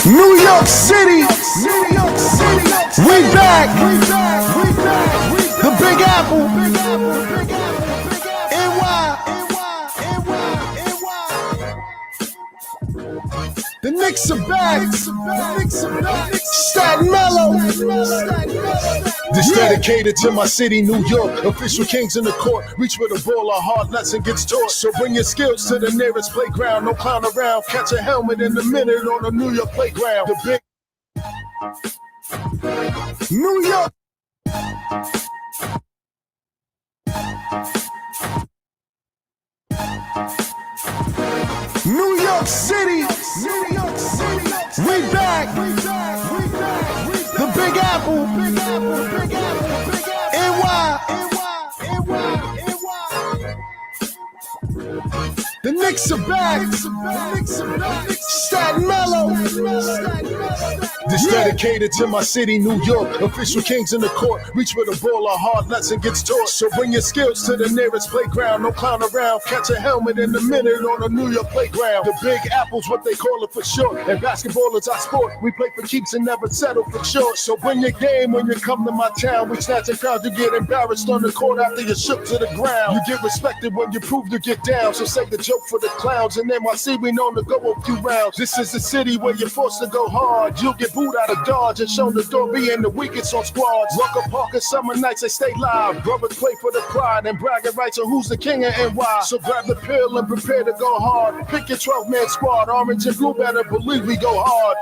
New York City, we back. The Big Apple, NY. The Knicks are back. Staten Mellow. This dedicated to my city, New York. Official kings in the court. Reach with a ball, a hard lesson gets taught. So bring your skills to the nearest playground. No clown around. Catch a helmet in a minute on a New York playground. The Big New York. New York City, we back. The Big Apple, NY. The Knicks are back. Staten Mellow. This dedicated to my city, New York. Official kings in the court. Reach with a ball, a hard lesson gets taught. So bring your skills to the nearest playground. No clown around. Catch a helmet in a minute on a New York playground. The Big Apple's what they call it for short. And basketball is our sport. We play for keeps and never settle for short. So bring your game when you come to my town. We snatch a crowd. You get embarrassed on the court after you shook to the ground. You get respected when you prove you get down. So say the joke for the clowns. And NYC, we known to go a few rounds. This is the city where you're forced to go hard. You'll get booed out of Dodge and shown the door being the weakest on squads. Rucker Park and summer nights, they stay live. Brothers play for the pride and bragging rights on who's the king of NY. So grab the pill and prepare to go hard. Pick your 12-man squad. Orange and blue better believe we go hard.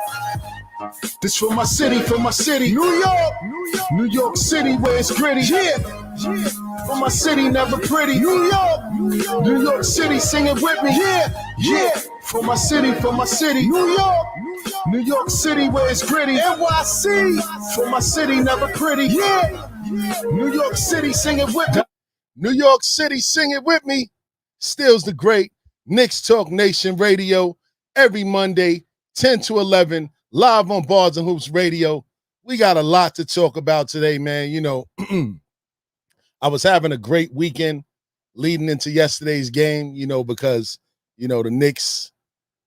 This for my city, New York, New York City where it's gritty. Yeah. For my city, never pretty. New York City, sing it with me. Yeah. For my city, New York City where it's gritty. NYC, for my city, never pretty. Yeah. New York City, sing it with me. New York City, sing it with me. Steelsdagreat, Knicks Talk Nation Radio, every Monday, 10 to 11, live on Bars and Hoops Radio. We got a lot to talk about today, man. You know, I was having a great weekend leading into yesterday's game, you know, because, you know, the Knicks,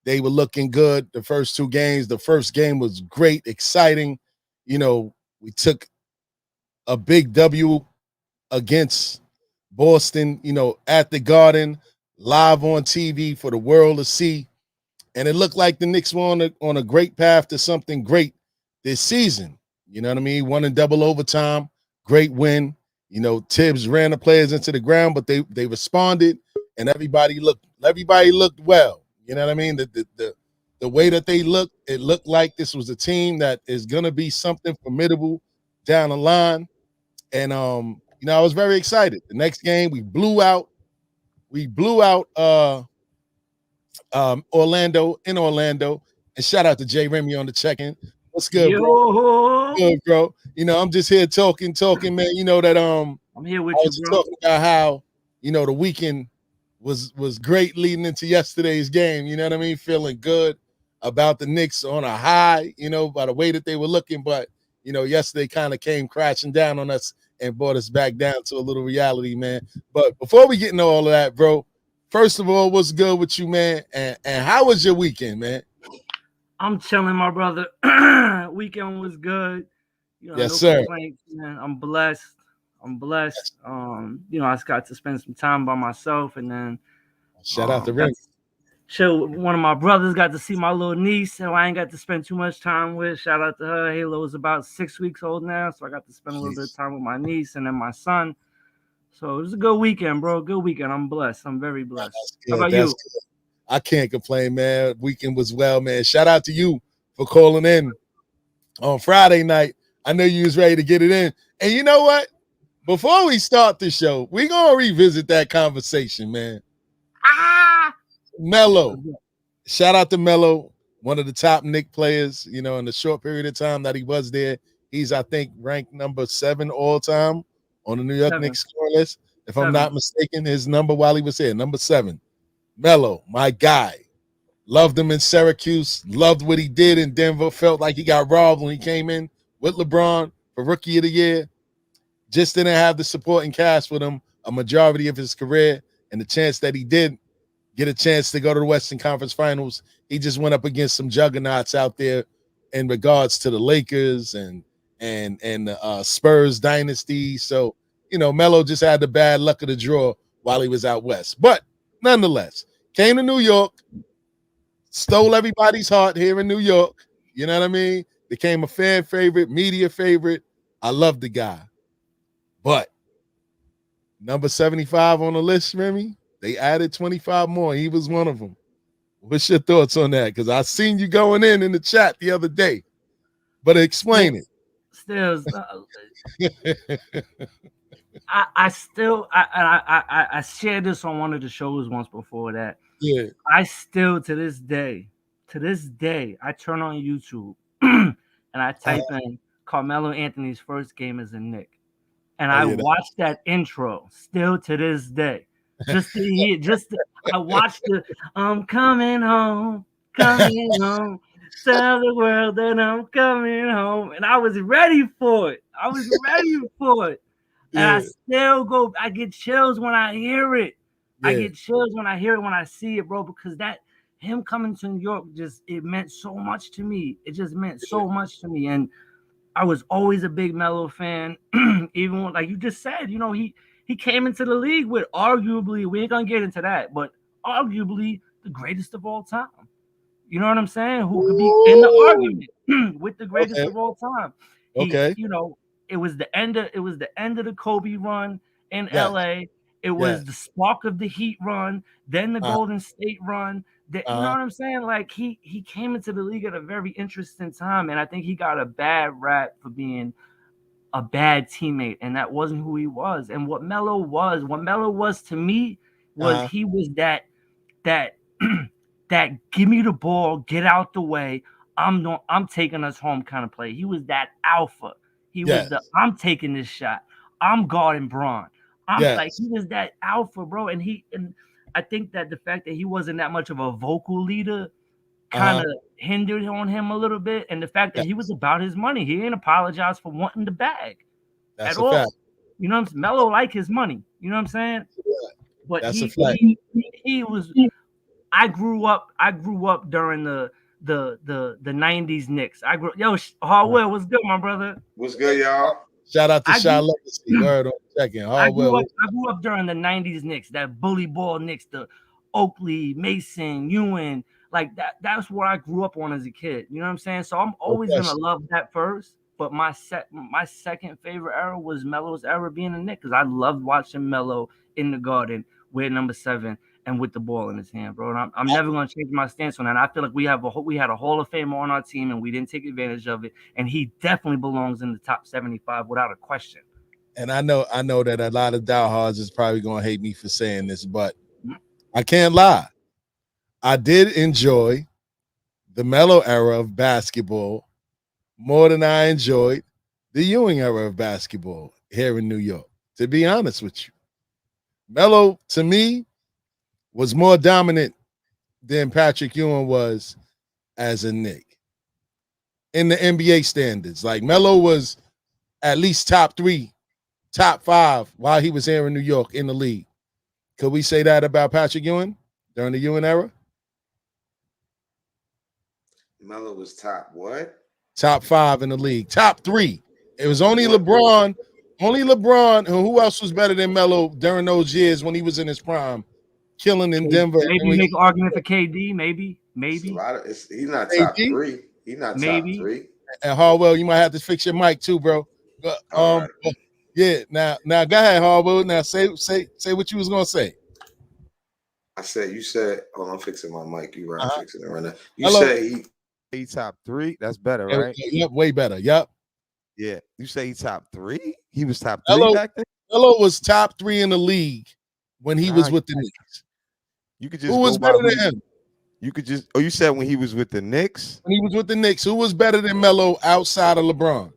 they were looking good the first two games. The first game was great, exciting. You know, we took a big W against Boston, you know, at the Garden, live on TV for the world to see. And it looked like the Knicks were on a great path to something great this season. You know what I mean? Won in double overtime, great win. You know, Tibbs ran the players into the ground, but they responded, and everybody looked well. You know what I mean? The way that they looked, it looked like this was a team that is gonna be something formidable down the line. And you know, I was very excited. The next game, we blew out Orlando. And shout out to J-Remy on the check-in. What's good, bro? Good, bro. You know, I'm just here talking, man. You know that I'm here with I was you, bro. talking about how, you know, the weekend was great leading into yesterday's game. You know what I mean? Feeling good about the Knicks on a high, you know, by the way that they were looking. But, you know, yesterday kind of came crashing down on us and brought us back down to a little reality, man. But before we get into all of that, bro, first of all, what's good with you, man? And how was your weekend, man? I'm chilling, my brother. Weekend was good. You know, yes, no sir. complaints, man. I'm blessed. You know, I just got to spend some time by myself, and then shout out to Ring. One of my brothers got to see my little niece, who I ain't got to spend too much time with. Shout out to her. Halo is about 6 weeks old now, so I got to spend a little bit of time with my niece and then my son. So it was a good weekend, bro. Good weekend. I'm blessed. I'm very blessed. How about you? Good. I can't complain, man. Weekend was well, man. Shout out to you for calling in on Friday night. I know you was ready to get it in. And you know what? Before we start the show, we're going to revisit that conversation, man. Melo. Shout out to Melo, one of the top Knicks players, you know, in the short period of time that he was there. He's, I think, ranked number 7 all time on the New York Knicks score list. If I'm not mistaken, his number while he was here, number 7. Melo, my guy. Loved him in Syracuse. Loved what he did in Denver. Felt like he got robbed when he came in with LeBron for Rookie of the Year. Just didn't have the supporting cast with him a majority of his career. And the chance that he did, get a chance to go to the Western Conference Finals. He just went up against some juggernauts out there in regards to the Lakers and the Spurs dynasty. So, Melo just had the bad luck of the draw while he was out west. But nonetheless, came to New York, stole everybody's heart here in New York. You know what I mean? Became a fan favorite, media favorite. I love the guy. But number 75 on the list, Remy, they added 25 more. He was one of them. What's your thoughts on that? Because I seen you going in the chat the other day. But explain it. Stills, I shared this on one of the shows once before that. Yeah. I still to this day, I turn on YouTube and I type in Carmelo Anthony's first game as a Knick, and I watch that intro still to this day. Just to hear, I watched the I'm coming home, tell the world that I'm coming home, and I was ready for it. And I still I get chills when I hear it. I get chills when I hear it, when I see it, bro, because him coming to New York, it meant so much to me. It just meant so much to me. And I was always a big Melo fan. Even when, like you just said, he came into the league with arguably, we ain't gonna get into that, but arguably the greatest of all time. You know what I'm saying? Who could be in the argument with the greatest of all time. It was the end of the Kobe run in LA. It was the spark of the Heat run, then the Golden State run. You know what I'm saying? Like he came into the league at a very interesting time, and I think he got a bad rap for being a bad teammate, and that wasn't who he was. And what Melo was to me was he was that that give me the ball, get out the way. I'm taking us home kind of play. He was that alpha. He was I'm taking this shot. I'm guarding Braun. Like he was that alpha, bro. And I think that the fact that he wasn't that much of a vocal leader kind of hindered on him a little bit. And the fact that he was about his money. He ain't apologized for wanting the bag at all. Fact. You know what I'm saying? Melo like his money. You know what I'm saying? Yeah. But he was I grew up during the 90s Knicks. Hardwill, what's good, my brother? What's good, y'all? Shout out to Shy Legacy. Word on second. I grew up during the 90s Knicks, that bully ball Knicks, the Oakley, Mason, Ewing, like that. That's what I grew up on as a kid. You know what I'm saying? So I'm always gonna love that first. But my second favorite era was Melo's era being a Knick, because I loved watching Melo in the Garden with number 7 and with the ball in his hand, bro. And I'm never going to change my stance on that. I feel like we had a Hall of Famer on our team, and we didn't take advantage of it. And he definitely belongs in the top 75 without a question. And I know that a lot of diehards is probably going to hate me for saying this, but I can't lie. I did enjoy the Melo era of basketball more than I enjoyed the Ewing era of basketball here in New York, to be honest with you. Melo, to me, was more dominant than Patrick Ewing was as a Knick in the NBA standards. Like, Melo was at least top 3, top 5 while he was here in New York in the league. Could we say that about Patrick Ewing during the Ewing era? Melo was top what? Top 5 in the league. Top 3. It was only LeBron. And who else was better than Melo during those years when he was in his prime? Killing in Denver. Maybe make an argument for KD. Maybe. He's not top 3. He's not top 3. And Hardwill, you might have to fix your mic too, bro. Right. Yeah. Now go ahead, Hardwill. Now say what you was gonna say. You said, I'm fixing my mic. You right, I'm fixing it right now. You say he top 3. That's better, right? Yep, way better. Yep. Yeah. You say he top 3? He was top 3 back then? Melo was top 3 in the league when he was with the Knicks. You could just who was better than him? You could just you said when he was with the Knicks? When he was with the Knicks, who was better than Melo outside of LeBron?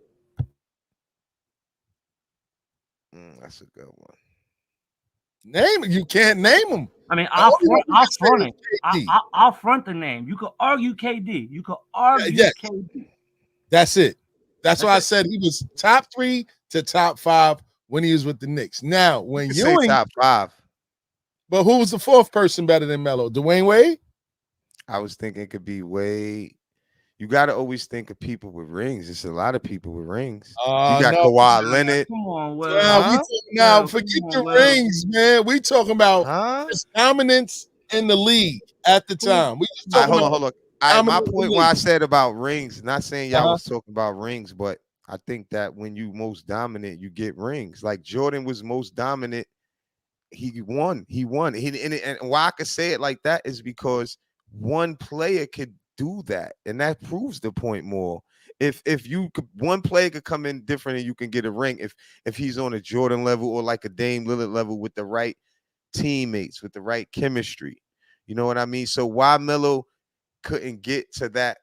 That's a good one. Name it. You can't name him. I mean, I'll front the name. You could argue KD. KD. That's it. That's why I said he was top 3 to top 5 when he was with the Knicks. Now, when you say top 5. But who was the fourth person better than Melo? Dwayne Wade? I was thinking it could be Wade. You got to always think of people with rings. There's a lot of people with rings. You got No. Kawhi Leonard. Come on, Will. Forget the rings, man. We talking about his dominance in the league at the time. We just talking about hold on. My point when I said about rings, not saying y'all was talking about rings, but I think that when you most dominant, you get rings. Like Jordan was most dominant. He won. And why I could say it like that is because one player could do that, and that proves the point more. If you could, one player could come in different and you can get a ring if he's on a Jordan level or like a Dame Lillard level with the right teammates, with the right chemistry. You know what I mean? So why Melo couldn't get to that?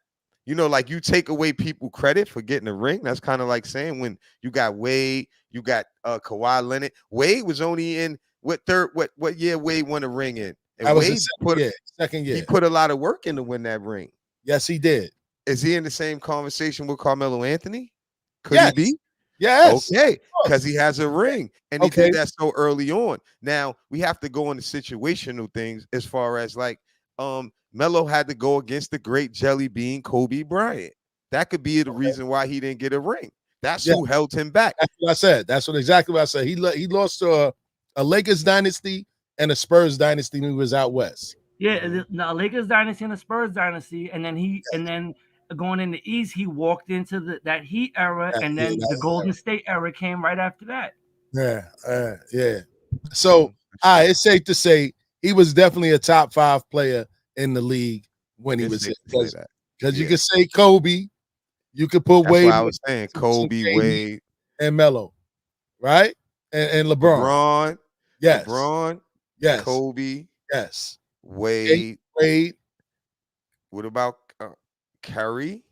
You know, like you take away people credit for getting a ring. That's kind of like saying when you got Wade, you got Kawhi Leonard. Wade was only in what year Wade won a ring in? And that was Wade second year. He put a lot of work in to win that ring. Yes, he did. Is he in the same conversation with Carmelo Anthony? Could he be? Yes. Okay, because he has a ring, and he did that so early on. Now we have to go into situational things as far as like Melo had to go against the great jelly bean Kobe Bryant. That could be the reason why he didn't get a ring. That's who held him back. That's what I said. That's exactly what I said. He lost to a Lakers dynasty and a Spurs dynasty when he was out west. Yeah, the Lakers dynasty and the Spurs dynasty, and then going in the East, he walked into that Heat era, and then the Golden State era came right after that. Yeah. So, it's safe to say he was definitely a top 5 player in the league when he was because you could say Kobe, you could put That's Wade. What I was saying Kobe, Wade, and Melo, right? And LeBron. Yes. LeBron. Yes. Kobe. Yes. Wade. What about Curry?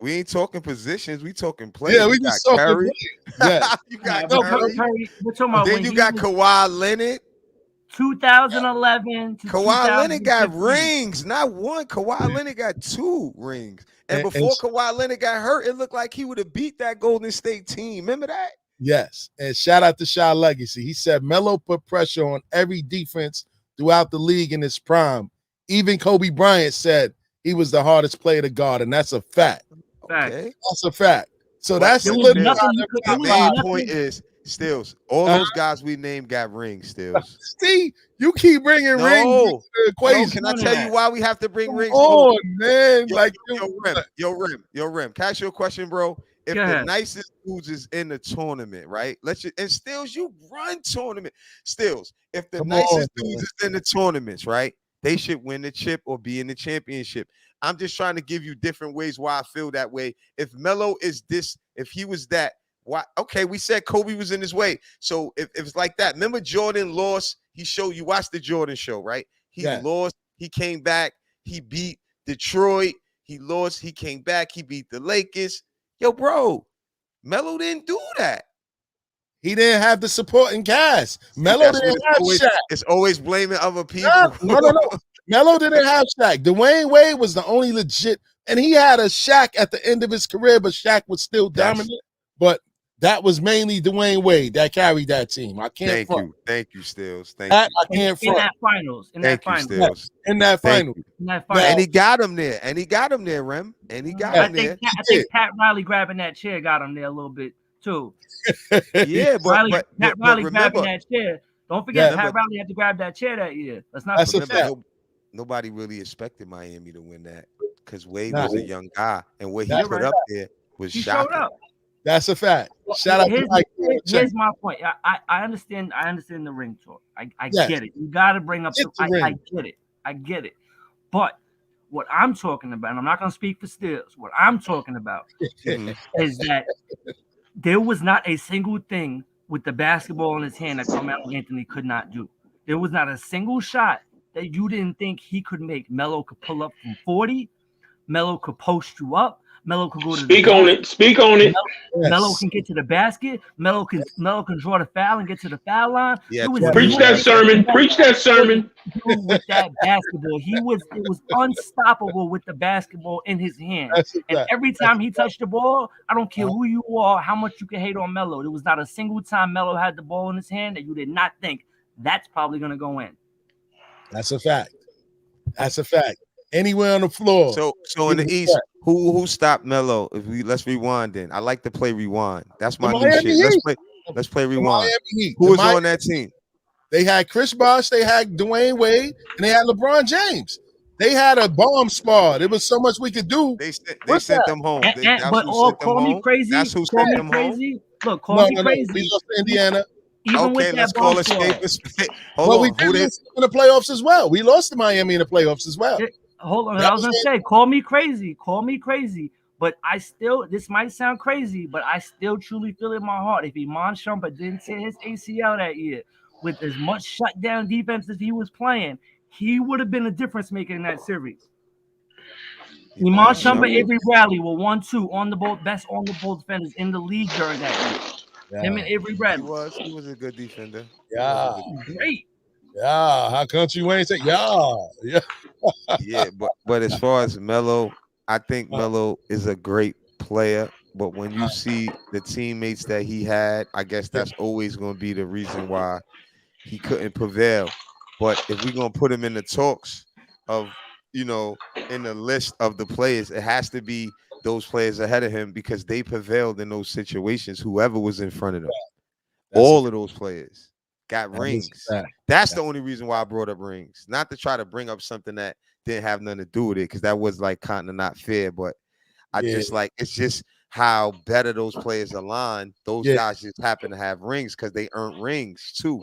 We ain't talking positions. We talking players. Yeah, we just talking Curry. Yeah. You got Curry. We're talking about then you got Kawhi Leonard. 2011 to Kawhi Leonard got rings, not one. Kawhi Leonard got 2 rings. And before Kawhi Leonard got hurt, it looked like he would have beat that Golden State team. Remember that? Yes. And shout out to Shy Legacy. He said Melo put pressure on every defense throughout the league in his prime. Even Kobe Bryant said he was the hardest player to guard, and that's a fact. Okay. That's a fact. So that's the main point is Stills. All those guys we named got rings, Stills. Steve, you keep bringing rings into the equation. Can I tell you why we have to bring rings? Oh, man. Yo, Rim. Can I ask you a question, bro? If the nicest dudes is in the tournament, right? And Stills, you run tournament. Stills, if the nicest dudes is in the tournaments, right? They should win the chip or be in the championship. I'm just trying to give you different ways why I feel that way. If Melo is this, if he was that, why? Okay, we said Kobe was in his way. So if it's like that, remember Jordan lost. You watched the Jordan show, right? He lost. He came back. He beat Detroit. He lost. He came back. He beat the Lakers. Yo, bro, Melo didn't do that. He didn't have the supporting cast. Melo didn't have Shaq. It's always blaming other people. No. Melo didn't have Shaq. Dwayne Wade was the only legit, and he had a Shaq at the end of his career, but Shaq was still dominant. But that was mainly Dwayne Wade that carried that team. I can't front. Thank you, Stills. Thank you. I can't front. In that finals. And he got him there. Rem. And he got him there. I think Pat Riley grabbing that chair got him there a little bit too. Yeah, but Pat Riley grabbing that chair. Don't forget, Pat Riley had to grab that chair that year. That's a fact. Nobody really expected Miami to win that because Wade was a young guy, and what he put up there was shocking. Showed up. That's a fact. Shout out to Mike. Here's my point. I understand the ring talk. I get it. You got to bring up I get it. But what I'm talking about, and I'm not going to speak for Steels, what I'm talking about is that there was not a single thing with the basketball in his hand that Carmelo Anthony could not do. There was not a single shot that you didn't think he could make. Melo could pull up from 40. Melo could post you up. Melo could go to Speak on it. Melo can get to the basket. Melo can draw the foul and get to the foul line. Yeah, preach that sermon. With that basketball, it was unstoppable with the basketball in his hand. And every time he touched the ball, I don't care who you are, how much you can hate on Melo. There was not a single time Melo had the ball in his hand that you did not think that's probably going to go in. That's a fact. That's a fact. Anywhere on the floor. So in the East, who stopped Melo? Let's rewind then. I like to play rewind. That's my new shit. Let's play rewind. Who was on that team? They had Chris Bosh, they had Dwayne Wade, and they had LeBron James. They had a bomb squad. There was so much we could do. They sent them home. But call me crazy. That's who sent them home. Look, call me crazy. We lost to Indiana. Even with that bomb squad. Hold on. We did lose in the playoffs as well. We lost to Miami in the playoffs as well. Hold on. I was going to say, call me crazy. But I still, this might sound crazy, but I still truly feel in my heart if Iman Shumpert didn't tear his ACL that year, with as much shutdown defense as he was playing, he would have been a difference maker in that series. Iman Shumpert, Avery Bradley were 1-2 on the ball, best on the ball defenders in the league during that year. Yeah. Him and Avery Bradley. He was a good defender. Yeah. Great. Yeah. How country Wayne say, yeah. Yeah, but as far as Melo, I think Melo is a great player. But when you see the teammates that he had, I guess that's always going to be the reason why he couldn't prevail. But if we're going to put him in the talks of, in the list of the players, it has to be those players ahead of him because they prevailed in those situations, whoever was in front of them. All of those players got rings. That's the only reason why I brought up rings. Not to try to bring up something that didn't have nothing to do with it, because that was like kind of not fair. But I just like, it's just how better those players align. Those guys just happen to have rings because they earned rings too.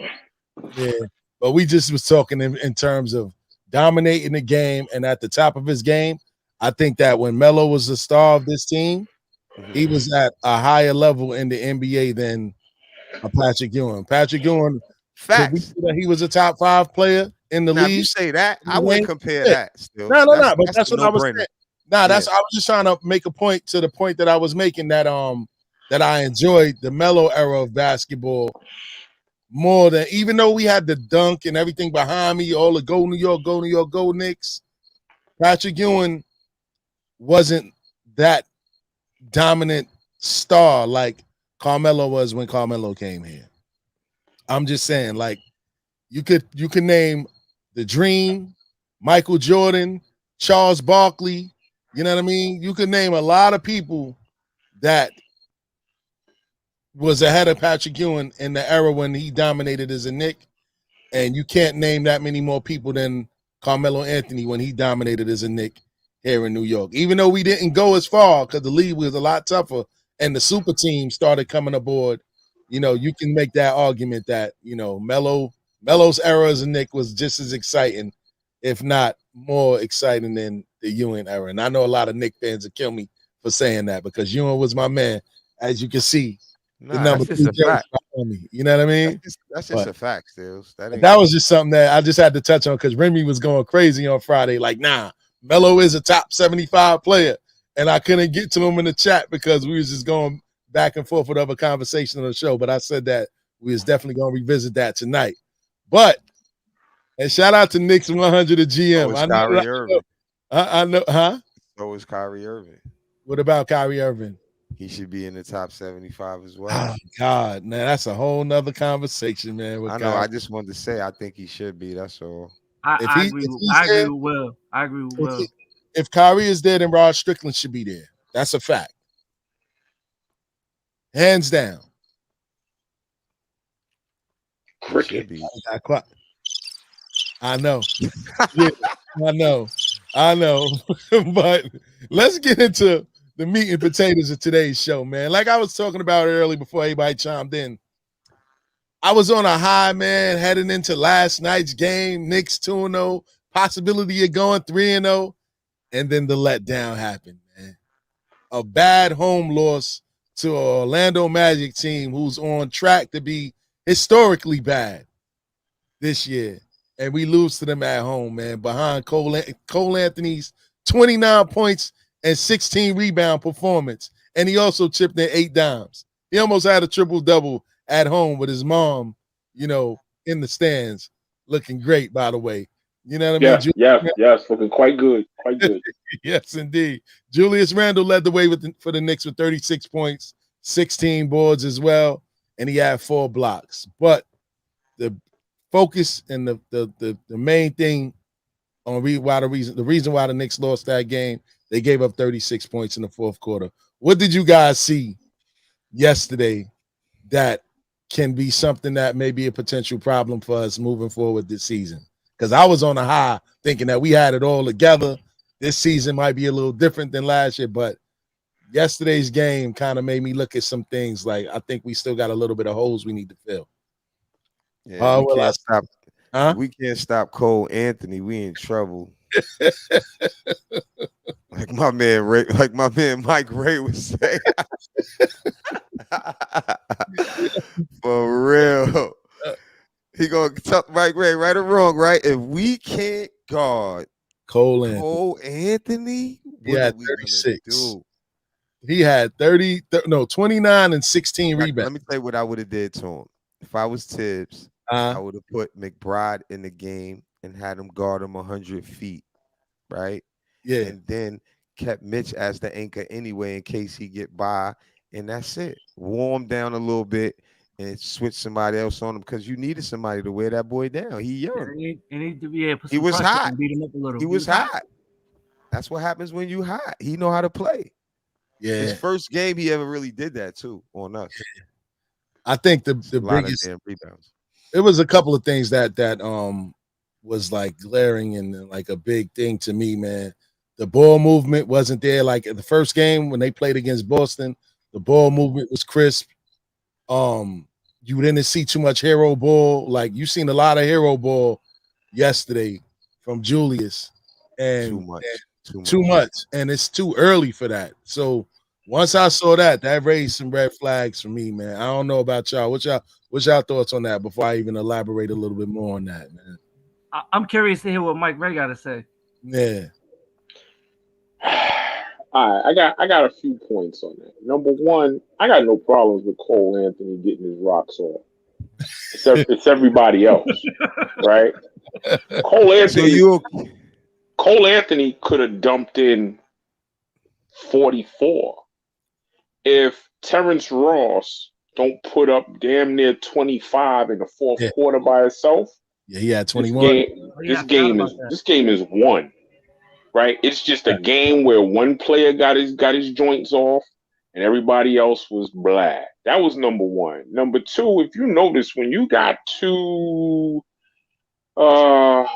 Yeah, but we just was talking in terms of dominating the game and at the top of his game. I think that when Melo was the star of this team, he was at a higher level in the NBA than Patrick Ewing. Patrick Ewing, facts. He was a top 5 player in the league. If you say that, I wouldn't compare that. Still, no. But that's what I was saying. I was just trying to make a point to the point that I was making that that I enjoyed the Melo era of basketball more than, even though we had the dunk and everything behind me, all the go New York, go Knicks. Patrick Ewing wasn't that dominant star like Carmelo was when Carmelo came here. I'm just saying, like, you could name the Dream, Michael Jordan, Charles Barkley. You know what I mean? You could name a lot of people that was ahead of Patrick Ewing in the era when he dominated as a Knick, and you can't name that many more people than Carmelo Anthony when he dominated as a Knick here in New York. Even though we didn't go as far because the league was a lot tougher and the super team started coming aboard, you can make that argument that, Melo's era as a Knick was just as exciting, if not more exciting than the Ewing era. And I know a lot of Knick fans will kill me for saying that because Ewing was my man, as you can see. The number that's just a fact. You know what I mean? That's just a fact, Stills. That was just something that I just had to touch on because Remy was going crazy on Friday. Like, nah, Melo is a top 75 player. And I couldn't get to him in the chat because we was just going back and forth with other conversations on the show. But I said that we was definitely going to revisit that tonight. But, and shout out to Knicks 100 at GM. I know, huh? So is Kyrie Irving. What about Kyrie Irving? He should be in the top 75 as well. Oh, God, man, that's a whole nother conversation, man. I know. I just wanted to say I think he should be. That's all. I agree with Will. I agree with Will. If Kyrie is there, then Rod Strickland should be there. That's a fact. Hands down. Cricket. I know. Yeah, I know. But let's get into the meat and potatoes of today's show, man. Like I was talking about earlier before anybody chimed in, I was on a high, man, heading into last night's game. Knicks 2-0, possibility of going 3-0, and then the letdown happened, man. A bad home loss to an Orlando Magic team who's on track to be historically bad this year. And we lose to them at home, man, behind Cole Anthony's 29 points and 16 rebound performance. And he also chipped in 8 dimes. He almost had a triple-double at home with his mom, in the stands, looking great, by the way. You know what I mean? Yes, looking quite good. Yes, indeed. Julius Randle led the way for the Knicks with 36 points, 16 boards as well, and he had 4 blocks. But the focus and the main thing on the reason why the Knicks lost that game, they gave up 36 points in the fourth quarter. What did you guys see yesterday that can be something that may be a potential problem for us moving forward this season? Because I was on a high thinking that we had it all together. This season might be a little different than last year, but yesterday's game kind of made me look at some things like I think we still got a little bit of holes we need to fill. Yeah, we can't stop Cole Anthony. We in trouble. like my man Mike Ray would say. For real. He gonna tell Mike Ray, right or wrong, right? If we can't guard Cole Anthony, what are we 36. Do? He had 29 and 16 rebounds. Let me tell you what I would have did to him. If I was Tibbs, I would have put McBride in the game and had him guard him 100 feet, right? Yeah. And then kept Mitch as the anchor anyway in case he get by, and that's it. Warm down a little bit and switch somebody else on him because you needed somebody to wear that boy down. He young. He was hot. Beat him up a little. He was hot. That's what happens when you hot. He know how to play. Yeah. His first game, he ever really did that too on us. I think the biggest damn rebounds. It was a couple of things that was like glaring and like a big thing to me, man. The ball movement wasn't there. Like in the first game when they played against Boston, the ball movement was crisp. You didn't see too much hero ball. Like you seen a lot of hero ball yesterday from Julius, and too much, and it's too early for that. So once I saw that raised some red flags for me, man. I don't know about y'all. What's y'all thoughts on that before I even elaborate a little bit more on that, man? I'm curious to hear what Mike Ray got to say. Yeah. All right, I got a few points on that. Number one, I got no problems with Cole Anthony getting his rocks off. It's everybody else, right? Cole Anthony could have dumped in 44 if Terrence Ross don't put up damn near 25 in the fourth quarter by himself. Yeah, he had 21. This game is won. Right? It's just a game where one player got his joints off and everybody else was blah. That was number one. Number two, if you notice, when you got to I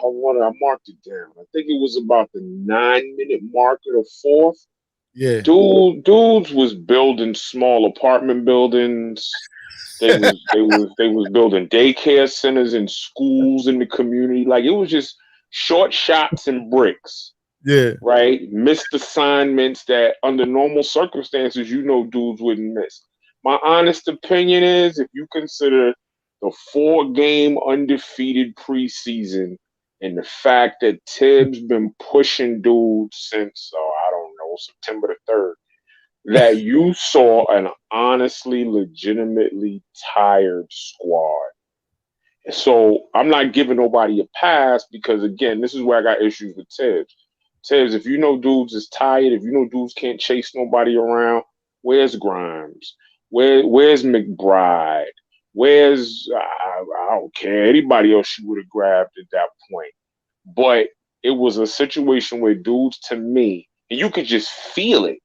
marked it down. I think it was about the 9-minute mark of the fourth. Yeah. Dudes was building small apartment buildings. They was building daycare centers and schools in the community. Like it was just short shots and bricks. Yeah. Right. Missed assignments that under normal circumstances, dudes wouldn't miss. My honest opinion is if you consider the 4-game undefeated preseason and the fact that Tibbs been pushing dudes since, September the 3rd, that you saw an honestly, legitimately tired squad. So I'm not giving nobody a pass because, again, this is where I got issues with Tibbs. Tibbs, if dudes is tired, if dudes can't chase nobody around, where's Grimes? Where's McBride? Where's I don't care, anybody else you would have grabbed at that point. But it was a situation where dudes, to me, and you could just feel it,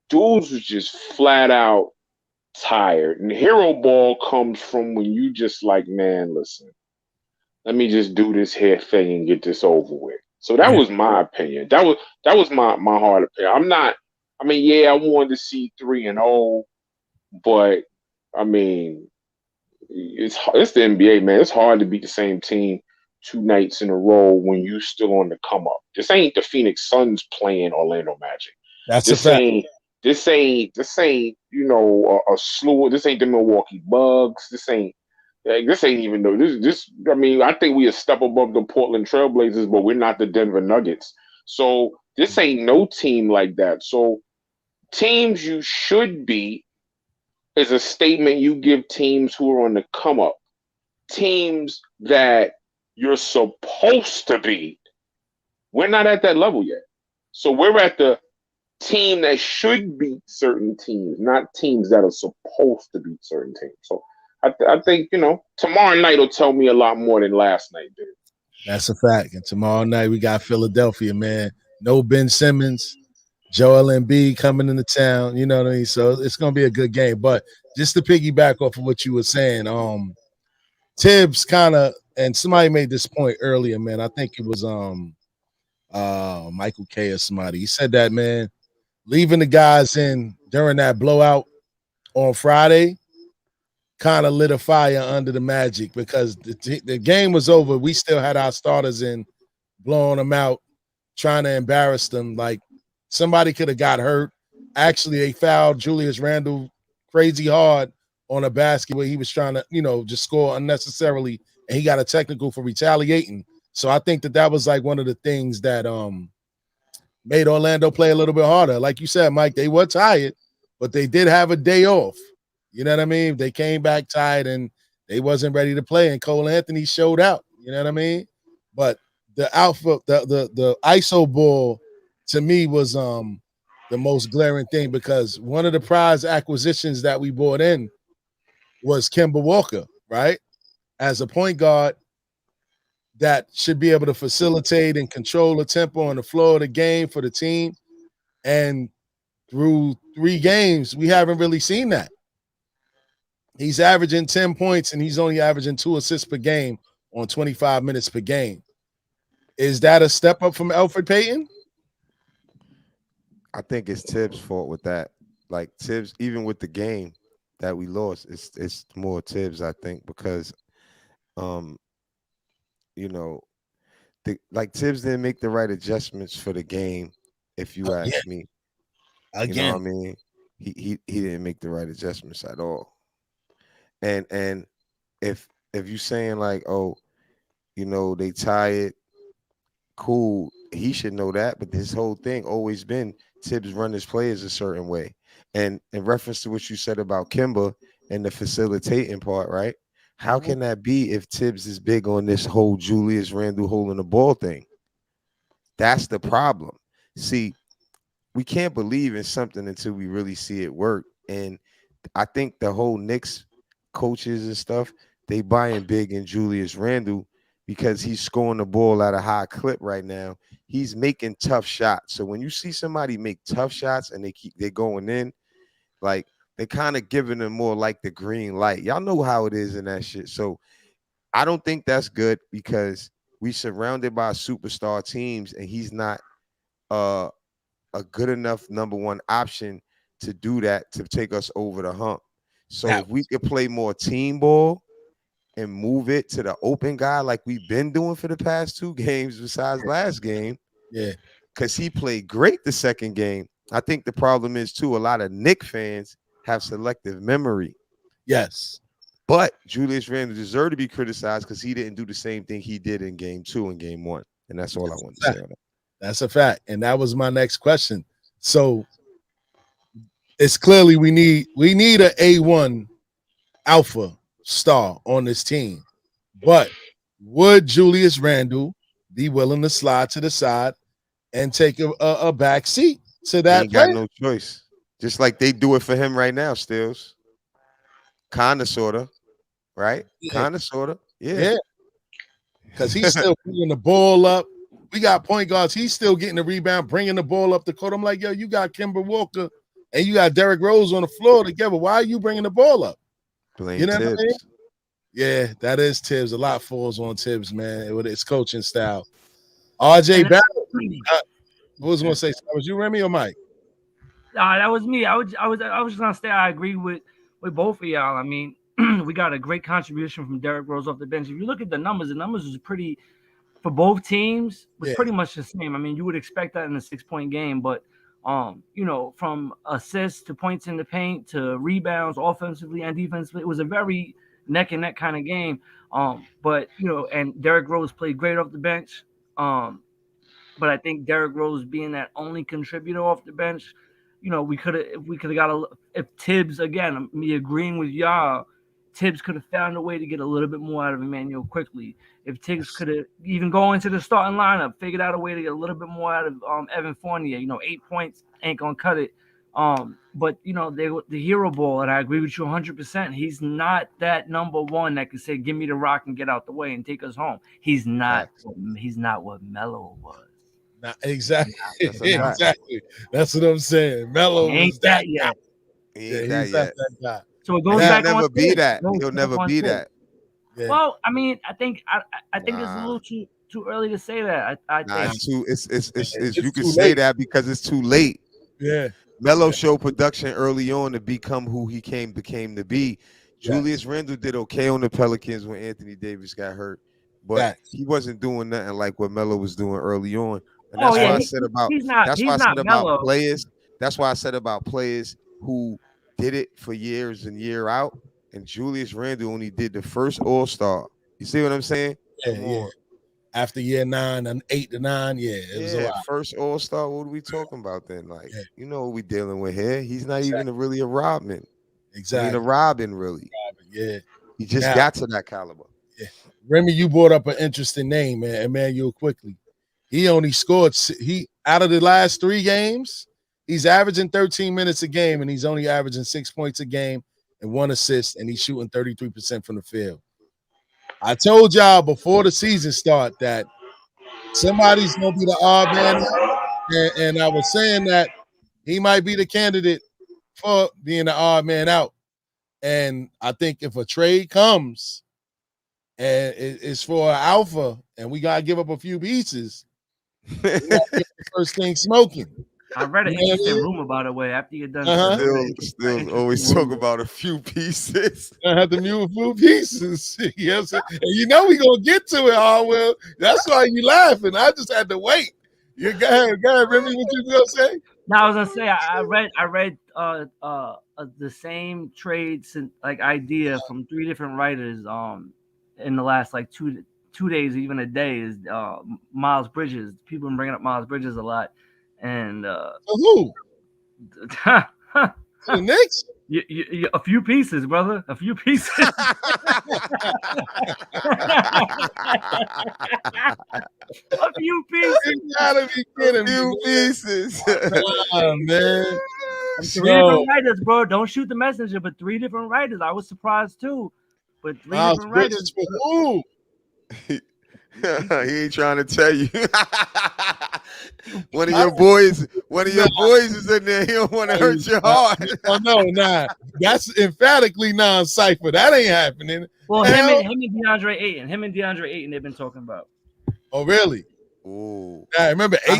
dudes was just flat out tired. And hero ball comes from when you just like, man, listen, let me just do this here thing and get this over with. So that was my opinion. That was my hard opinion. I wanted to see 3-0, but I mean, it's the NBA, man. It's hard to beat the same team 2 nights in a row when you still on the come up. This ain't the Phoenix Suns playing Orlando Magic. That's a fact. This ain't a slew. This ain't the Milwaukee Bucks. This ain't even though this. I mean, I think we a step above the Portland Trailblazers, but we're not the Denver Nuggets. So this ain't no team like that. So teams you should beat is a statement you give teams who are on the come up. Teams that you're supposed to beat. We're not at that level yet. So we're at the team that should beat certain teams, not teams that are supposed to beat certain teams. So I think tomorrow night will tell me a lot more than last night did. That's a fact. And tomorrow night we got Philadelphia, man. No Ben Simmons, Joel Embiid coming into town. You know what I mean? So it's gonna be a good game. But just to piggyback off of what you were saying, Tibbs kind of, and somebody made this point earlier, man. I think it was Michael K or somebody. He said that, man, leaving the guys in during that blowout on Friday kind of lit a fire under the Magic because the game was over. We still had our starters in, blowing them out, trying to embarrass them. Like somebody could have got hurt. Actually, they fouled Julius Randle crazy hard on a basket where he was trying to, just score unnecessarily, and he got a technical for retaliating. So I think that was like one of the things that made Orlando play a little bit harder. Like you said, Mike, they were tired, but they did have a day off. You know what I mean? They came back tired and they wasn't ready to play, and Cole Anthony showed out. You know what I mean? But the the ISO ball to me was the most glaring thing because one of the prize acquisitions that we brought in was Kemba Walker, right? As a point guard that should be able to facilitate and control the tempo on the floor of the game for the team. And through 3 games, we haven't really seen that. He's averaging 10 points and he's only averaging 2 assists per game on 25 minutes per game. Is that a step up from Elfrid Payton? I think it's Tibbs' fault with that. Like Tibbs, even with the game that we lost, it's more Tibbs, I think, because Tibbs didn't make the right adjustments for the game, if you ask me. Again. You know what I mean? He didn't make the right adjustments at all. And if you saying like, they tired, cool, he should know that. But this whole thing always been Tibbs run his players a certain way. And in reference to what you said about Kemba and the facilitating part, right? How can that be if Tibbs is big on this whole Julius Randle holding the ball thing? That's the problem. See, we can't believe in something until we really see it work. And I think the whole Knicks coaches and stuff, they buying big in Julius Randle because he's scoring the ball at a high clip right now. He's making tough shots. So when you see somebody make tough shots and they're going in, like they're kind of giving them more like the green light. Y'all know how it is in that shit. So I don't think that's good because we surrounded by superstar teams and he's not a good enough number 1 option to do that, to take us over the hump. So if we could play more team ball and move it to the open guy like we've been doing for the past 2 games besides last game, because he played great the second game. I think the problem is, too, a lot of Knicks fans have selective memory. Yes. But Julius Randle deserved to be criticized because he didn't do the same thing he did in game 2 and game 1. And that's all I want to say on that. That's a fact. And that was my next question. So it's clearly we need an A1 alpha star on this team. But would Julius Randle be willing to slide to the side and take a back seat to that? He ain't got no choice. Just like they do it for him right now, Stills. Kind of, sort of. Right? Yeah. Kind of, sort of. Yeah. Because he's still bringing the ball up. We got point guards. He's still getting the rebound, bringing the ball up the court. I'm like, yo, you got Kemba Walker and you got Derrick Rose on the floor together. Why are you bringing the ball up? Blame Tibbs. What I mean? Yeah, that is Tibbs. A lot falls on Tibbs, man, with his coaching style. RJ Barrett. What was going to say? Was you Remy or Mike? That was me. I was just gonna say I agree with both of y'all. I mean, we got a great contribution from Derrick Rose off the bench. If you look at the numbers was pretty for both teams was pretty much the same. I mean, you would expect that in a 6-point game, but from assists to points in the paint to rebounds, offensively and defensively, it was a very neck and neck kind of game. But and Derrick Rose played great off the bench. But I think Derrick Rose being that only contributor off the bench, we could have got if Tibbs, again, me agreeing with y'all, Tibbs could have found a way to get a little bit more out of Emmanuel quickly. If Tibbs could have even go into the starting lineup, figured out a way to get a little bit more out of Evan Fournier. 8 points ain't gonna cut it But you know, the hero ball, and I agree with you 100%. He's not that number one that can say, "Give me the rock and get out the way and take us home." He's not. He's not what Melo was. Not exactly. That's a fact. Exactly. That's what I'm saying. Melo He ain't is that yet. He ain't that yet. that guy. So it goes He'll back never on be Sid. that. Goes He'll back never on be Sid. that. Yeah. Well, I mean, I think it's a Nah. little too early to say that. I Nah, think it's too. It's you can too say late. that because it's too late. Yeah. Melo showed production early on to become who he became to be. Yeah. Julius Randle did okay on the Pelicans when Anthony Davis got hurt, but he wasn't doing nothing like what Melo was doing early on. And that's why I said about Melo. players. That's why I said about players who did it for years and year out. And Julius Randle only did the first All-Star. You see what I'm saying? Yeah. After year 9 and 8 to 9, it was a lot. First All-Star. What are we talking about then? Like, you know what we dealing with here? He's not even really a Rodman. Exactly. I mean, a Robin, really. Yeah. He just got to that caliber. Yeah. Remy, you brought up an interesting name, man. Emmanuel Quickly. He only scored out of the last 3 games, he's averaging 13 minutes a game, and he's only averaging 6 points a game and 1 assist, and he's shooting 33% from the field. I told y'all before the season start that somebody's gonna be the odd man out, and I was saying that he might be the candidate for being the odd man out. And I think if a trade comes and it's for an alpha, and we gotta give up a few pieces, we gotta get the first thing smoking. I read an interesting rumor, by the way, after you're done. Still always talk about a few pieces. I have to mute a few pieces. Yes, and you know we gonna get to it, Hardwill. That's why you laughing. I just had to wait. You go ahead, Remy, what you gonna say? No, I was gonna say I read the same trades like idea from 3 different writers in the last like two days, even a day, is Miles Bridges. People have been bringing up Miles Bridges a lot. And who? The Knicks? A few pieces, brother. A few pieces. A few pieces. You gotta be kidding me. A few pieces. Oh, man. 3 different writers, bro. Don't shoot the messenger, but 3 different writers. I was surprised too. But 3 different writers. For who? He ain't trying to tell you. One of your boys is in there. He don't want to hurt your heart. Oh, no, nah. That's emphatically non-cipher. That ain't happening. Well, him and DeAndre Ayton, they've been talking about. Oh, really? Ooh. I remember Ayton. I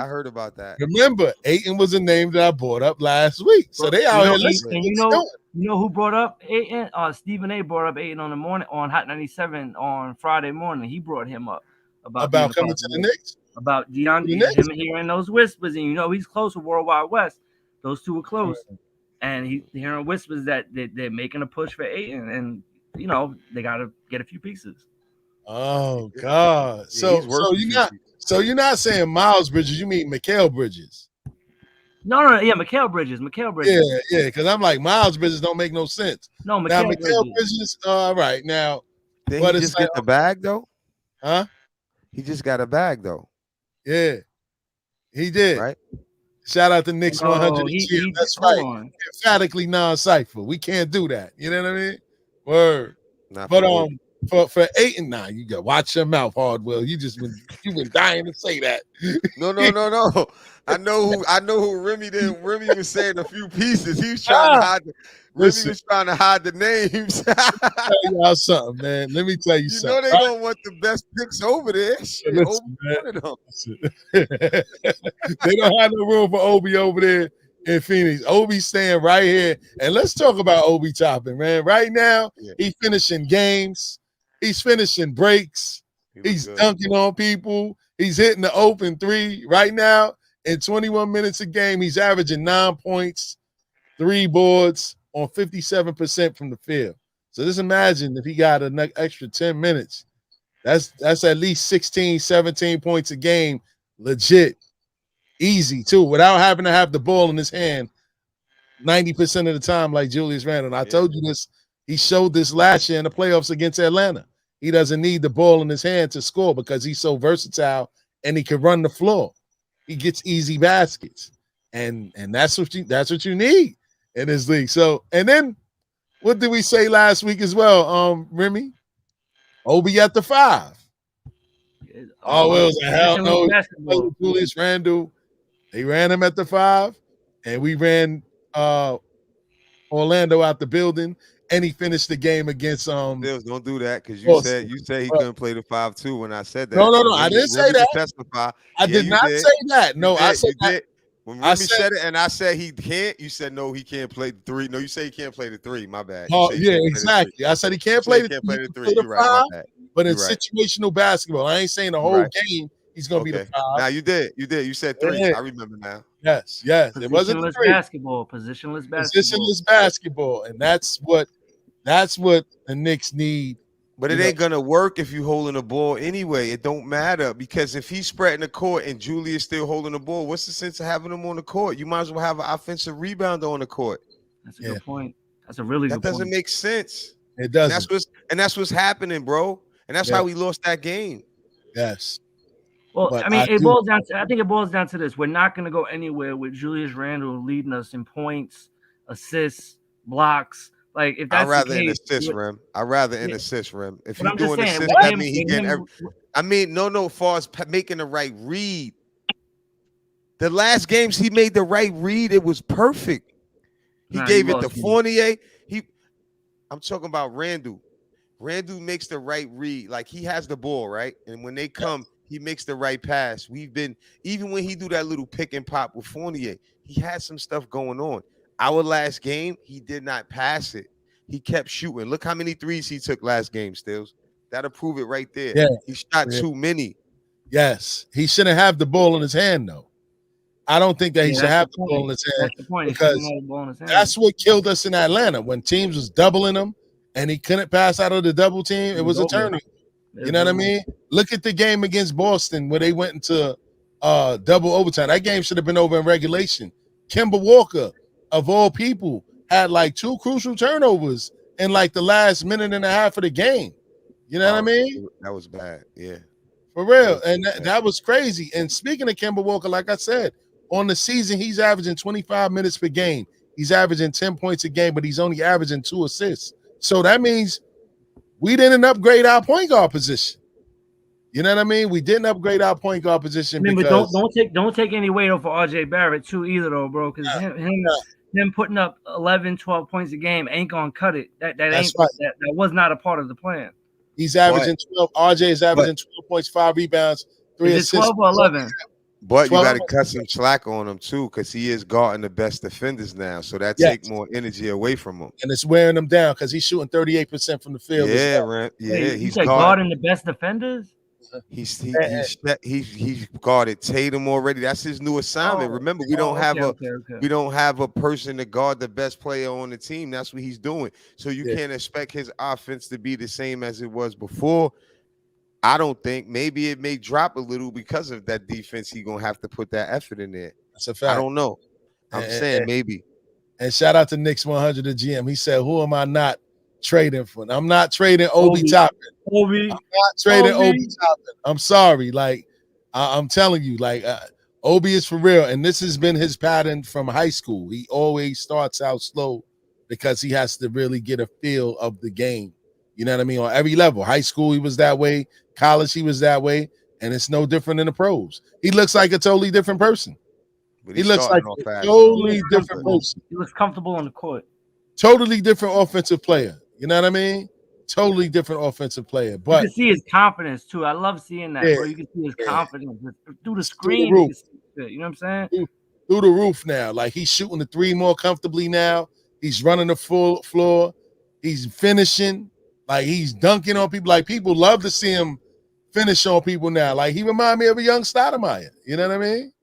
heard about that. Remember, Ayton was a name that I brought up last week. So they out here listening. You know who brought up Ayton? Stephen A. brought up Ayton on Hot 97 on Friday morning. He brought him up about coming to the Knicks. About DeAndre, him hearing those whispers, and he's close with World Wide West. Those 2 are close, and he's hearing whispers that they're making a push for Ayton, and they got to get a few pieces. Oh God! So you're not saying Miles Bridges? You mean Mikal Bridges? No, yeah, Mikal Bridges. Yeah, because I'm like Miles Bridges don't make no sense. No, Mikal Bridges. All right, now. Did he just get the bag though? Huh? He just got a bag though. Yeah, he did. Right. Shout out to Knicks 100. That's right. On. Emphatically non-cipher. We can't do that. You know what I mean? Word. But for Ayton, you got watch your mouth, Hardwill. You've been dying to say that. No. I know who Remy did. Remy was saying a few pieces. He was trying to hide. Remy was trying to hide the names. Tell y'all something, man. Let me tell you something. You know they don't want the best picks over there. Shit, listen, they don't have no room for Obi over there in Phoenix. Obi's staying right here. And let's talk about Obi Toppin, man. Right now, he's finishing games. He's finishing breaks. He's dunking on people. He's hitting the open 3. Right now, in 21 minutes a game, he's averaging 9 points, 3 boards on 57% from the field. So just imagine if he got an extra 10 minutes. That's at least 16, 17 points a game. Legit. Easy, too, without having to have the ball in his hand 90% of the time like Julius Randle. And I told you this. He showed this last year in the playoffs against Atlanta. He doesn't need the ball in his hand to score because he's so versatile and he can run the floor. He gets easy baskets. and that's what you need in this league. So, and then what did we say last week as well? Remy, Obi at the 5. Oh, it was a hell no. Julius Randle. They ran him at the 5, and we ran Orlando out the building, and he finished the game against Bills, don't do that because you said he couldn't play the 5-2 when I said that. No, I didn't say that. Testify. I did not say that. No, I said that. When Remy said it, and I said he can't, you said no, he can't play the 3. No, you say he can't play the 3. My bad. Oh yeah, exactly. I said he can't play the 3. You're right. My bad. But in situational basketball, I ain't saying the whole game he's gonna be the 5. Now you did. You said 3. Yeah. I remember now. Yes. It wasn't the 3. Positionless basketball, and that's what the Knicks need. But it ain't gonna work if you holding the ball anyway. It don't matter because if he's spreading the court and Julius still holding the ball, what's the sense of having him on the court? You might as well have an offensive rebounder on the court. That's a good point. That's a really good point. That doesn't make sense. It doesn't. That's what's happening, bro. And that's how we lost that game. Yes. Well, but I mean, it boils down to. I think it boils down to this: we're not going to go anywhere with Julius Randle leading us in points, assists, blocks. Like if that's I'd rather the case, an assist rim. I'd rather an assist rim. If you're doing saying, assist, that means he getting. No. Far as making the right read. The last games he made the right read. It was perfect. He gave it to Fournier. I'm talking about Randle. Randle makes the right read. Like he has the ball, right? And when they come, he makes the right pass. Even when he do that little pick and pop with Fournier, he had some stuff going on. Our last game, he did not pass it. He kept shooting. Look how many threes he took last game, Stills. That'll prove it right there. Yeah. He shot too many. Yes. He shouldn't have the ball in his hand, though. I don't think that he should have the ball in his hand. That's the point. Because that's what killed us in Atlanta. When teams was doubling him and he couldn't pass out of the double team, it was a turning. You know what I mean? Look at the game against Boston where they went into double overtime. That game should have been over in regulation. Kemba Walker, of all people, had like 2 crucial turnovers in like the last minute and a half of the game. You know what I mean? That was bad. Yeah. For real. And that was crazy. And speaking of Kemba Walker, like I said, on the season, he's averaging 25 minutes per game. He's averaging 10 points a game, but he's only averaging 2 assists. So that means we didn't upgrade our point guard position. You know what I mean? We didn't upgrade our point guard position. But don't take any weight off of RJ Barrett too either though, bro. Because him putting up 11, 12 points a game ain't gonna cut it. That was not a part of the plan. He's averaging 12. RJ is averaging 12 points, 5 rebounds, 3 assists. 12 or 11? But you got to cut some slack on him too, because he is guarding the best defenders now. So that takes more energy away from him. And it's wearing him down because he's shooting 38% from the field. He's guarding the best defenders. He's guarded Tatum already. That's his new assignment. Remember, we don't have a person to guard the best player on the team. That's what he's doing. So you can't expect his offense to be the same as it was before. I don't think. Maybe it may drop a little because of that defense. He's gonna have to put that effort in there. That's a fact. I don't know. I'm saying maybe. And shout out to Knicks 100, the GM. He said, "Who am I not trading for? I'm not trading Obi Toppin. I'm not trading Obi Toppin. I'm sorry. Like I'm telling you, like Obi is for real. And this has been his pattern from high school. He always starts out slow because he has to really get a feel of the game. You know what I mean? On every level. High school, he was that way. College, he was that way. And it's no different in the pros. He looks like a totally different person. He looks like a totally different person. He looks comfortable on the court. Totally different offensive player. You know what I mean? Totally different offensive player. But you can see his confidence too. I love seeing that, bro. You can see his confidence through the screen. You know what I'm saying? Through the roof now. Like he's shooting the 3 more comfortably now. He's running the full floor. He's finishing. Like he's dunking on people. Like people love to see him finish on people now. Like he remind me of a young Stoudemire. You know what I mean?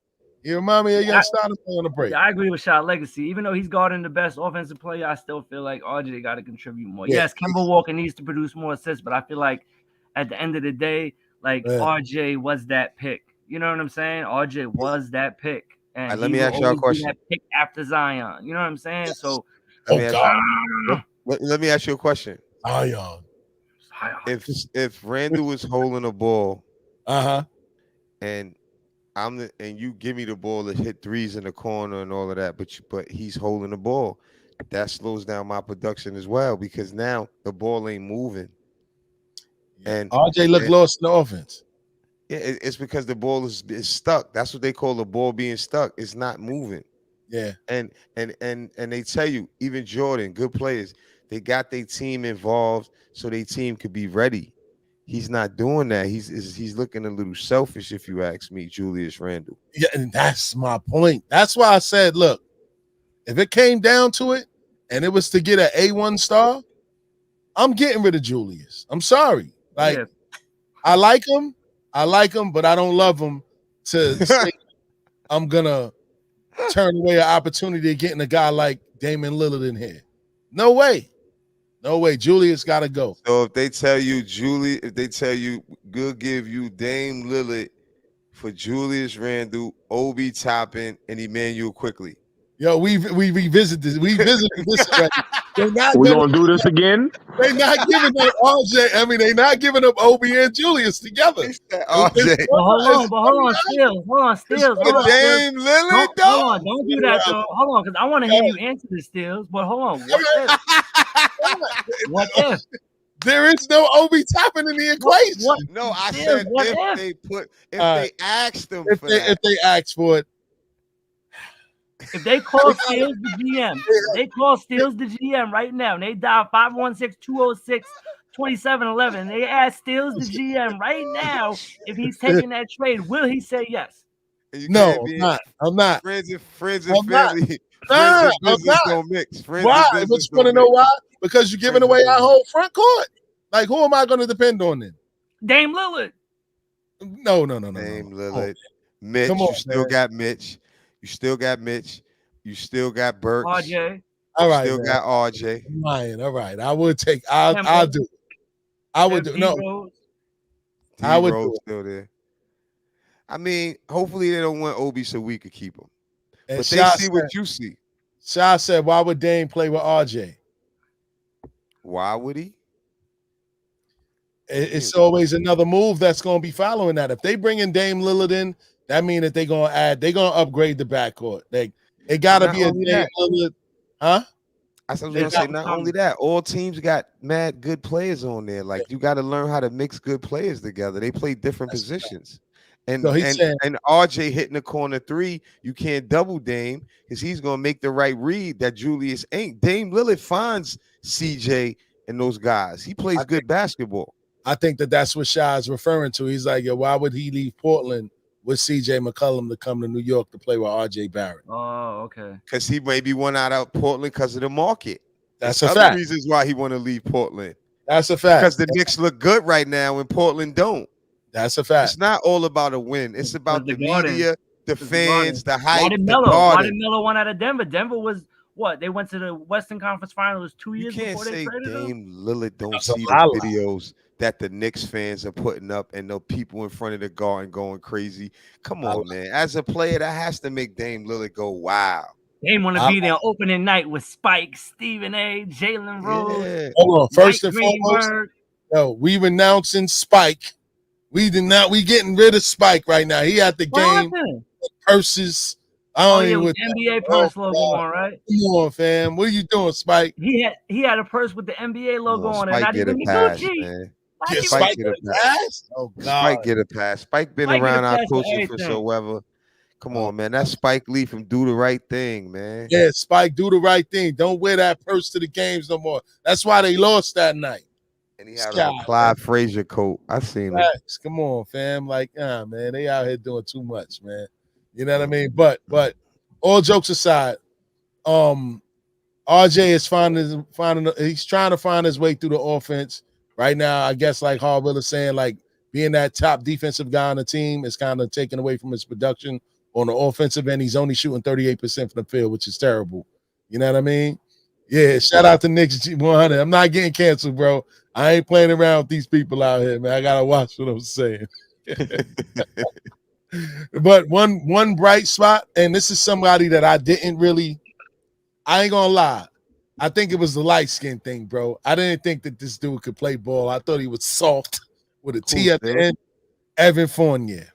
He remind me of a young Stoudemire on the break. Yeah, I agree with Shot Legacy. Even though he's guarding the best offensive player, I still feel like RJ got to contribute more. Yeah. Yes, Kemba Walker needs to produce more assists, but I feel like at the end of the day, like RJ was that pick. You know what I'm saying? RJ was that pick. And let me ask you a question. That pick after Zion. You know what I'm saying? Yes. So let me ask you a question. Zion. If Randle was holding a ball, and and you give me the ball to hit threes in the corner and all of that, but he's holding the ball. That slows down my production as well because now the ball ain't moving. And RJ looked lost in the offense. Yeah, it's because the ball is stuck. That's what they call the ball being stuck. It's not moving. Yeah. And they tell you, even Jordan, good players, they got their team involved so their team could be ready. He's not doing that. He's looking a little selfish, if you ask me, Julius Randle. Yeah, and that's my point. That's why I said, look, if it came down to it and it was to get an A1 star, I'm getting rid of Julius. I'm sorry. Like, yeah. I like him, but I don't love him to say I'm gonna turn away an opportunity of getting a guy like Damian Lillard in here. No way. Julius got to go. So if they tell you we'll give you Dame Lillard for Julius Randle, Obi Toppin, and Emmanuel Quickly. Yo, we revisited this. We visited this already. We're gonna do this again. They're not giving up RJ. I mean, they're not giving up Obi and Julius together. RJ. Hold on, Steels. Dame Lillard, hold on, don't do that though. Hold on, because I want to hear you answer this, Steels. But hold on, what if? There is no Obi Toppin in the equation. No, I said they asked them if they asked for it. If they call Steels the GM, right now, and they dial 516-206-2711, they ask Steels the GM right now if he's taking that trade, will he say yes? No, I'm not. Friends and family. I'm not. Don't mix. Why? But you want to know why? Because you're giving away our whole front court. Like, who am I going to depend on then? Dame Lillard. No. Dame Lillard. Mitch, you still got Mitch. You still got Mitch. You still got Burks. RJ. All right. Still got RJ. Ryan. All right. I would take. I'll do it. I would do. No. I would do it. Still there. I mean, hopefully they don't want Obi so we could keep him. And but they see what you see. Shah said, "Why would Dame play with RJ? Why would he? It's always another move that's going to be following that. If they bring in Dame Lillard in, that means that they're going to upgrade the backcourt. It got to be a Dame Lillard, huh? I was going to say, not only that, all teams got mad good players on there. Like, you got to learn how to mix good players together. They play different positions. And RJ hitting the corner three, you can't double Dame because he's going to make the right read that Julius ain't. Dame Lillard finds CJ and those guys. He plays good basketball. I think that's what Shah is referring to. He's like, why would he leave Portland with CJ McCollum to come to New York to play with RJ Barrett? Oh, okay. Because he maybe went out of Portland because of the market. That's There's a fact. Reasons why he want to leave Portland. That's a fact. Because the Knicks look good right now and Portland don't. That's a fact. It's not all about a win. It's about the media, the fans, the hype. Why did Melo want out of Denver? Denver was what? They went to the Western Conference Finals 2 years before they traded him. Dame Lillard don't see the videos that the Knicks fans are putting up and the people in front of the garden going crazy. Come on, man. As a player, that has to make Dame Lillard go, wow. Dame want to be there opening night with Spike, Stephen A., Jalen Rose. Yeah. Hold on. First and foremost, we renouncing Spike. We getting rid of Spike right now. He at the game. Purses. With NBA purse logo on, right? Come on, fam. What are you doing, Spike? He had a purse with the NBA logo on it. Not even Gucci. Spike get a pass? Oh, God. Spike get a pass. Spike been around our coaching for so ever. Come on, man. That's Spike Lee from Do the Right Thing, man. Yeah, Spike, do the right thing. Don't wear that purse to the games no more. That's why they lost that night. And he had a Clyde Frazier coat. I seen it. Come on, fam. Like, man, they out here doing too much, man. You know what I mean? But all jokes aside, RJ is he's trying to find his way through the offense right now. I guess like Hardwill is saying, like being that top defensive guy on the team is kind of taken away from his production on the offensive end. He's only shooting 38% from the field, which is terrible. You know what I mean? Yeah, shout out to Knicks 100. I'm not getting canceled, bro. I ain't playing around with these people out here, man. I gotta watch what I'm saying. But one bright spot, and this is somebody that I ain't gonna lie. I think it was the light skin thing, bro. I didn't think that this dude could play ball. I thought he was soft with a T at the end. Evan Fournier.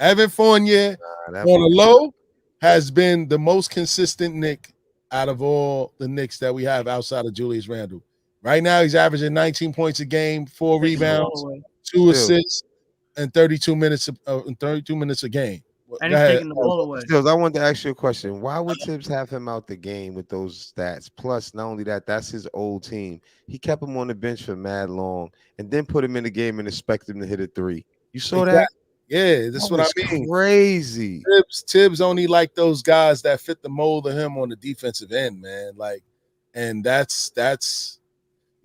Evan Fournier on the low has been the most consistent Knick out of all the Knicks that we have outside of Julius Randle. Right now, he's averaging 19 points a game, 4 rebounds, 2 assists, and 32 minutes a game. And Go he's ahead. taking the ball away. Stills, I wanted to ask you a question. Why would Tibbs have him out the game with those stats? Plus, not only that, that's his old team. He kept him on the bench for mad long and then put him in the game and expect him to hit a three. You saw that? Yeah, that's what I mean. Crazy. Tibbs only like those guys that fit the mold of him on the defensive end, man. Like, and that's that's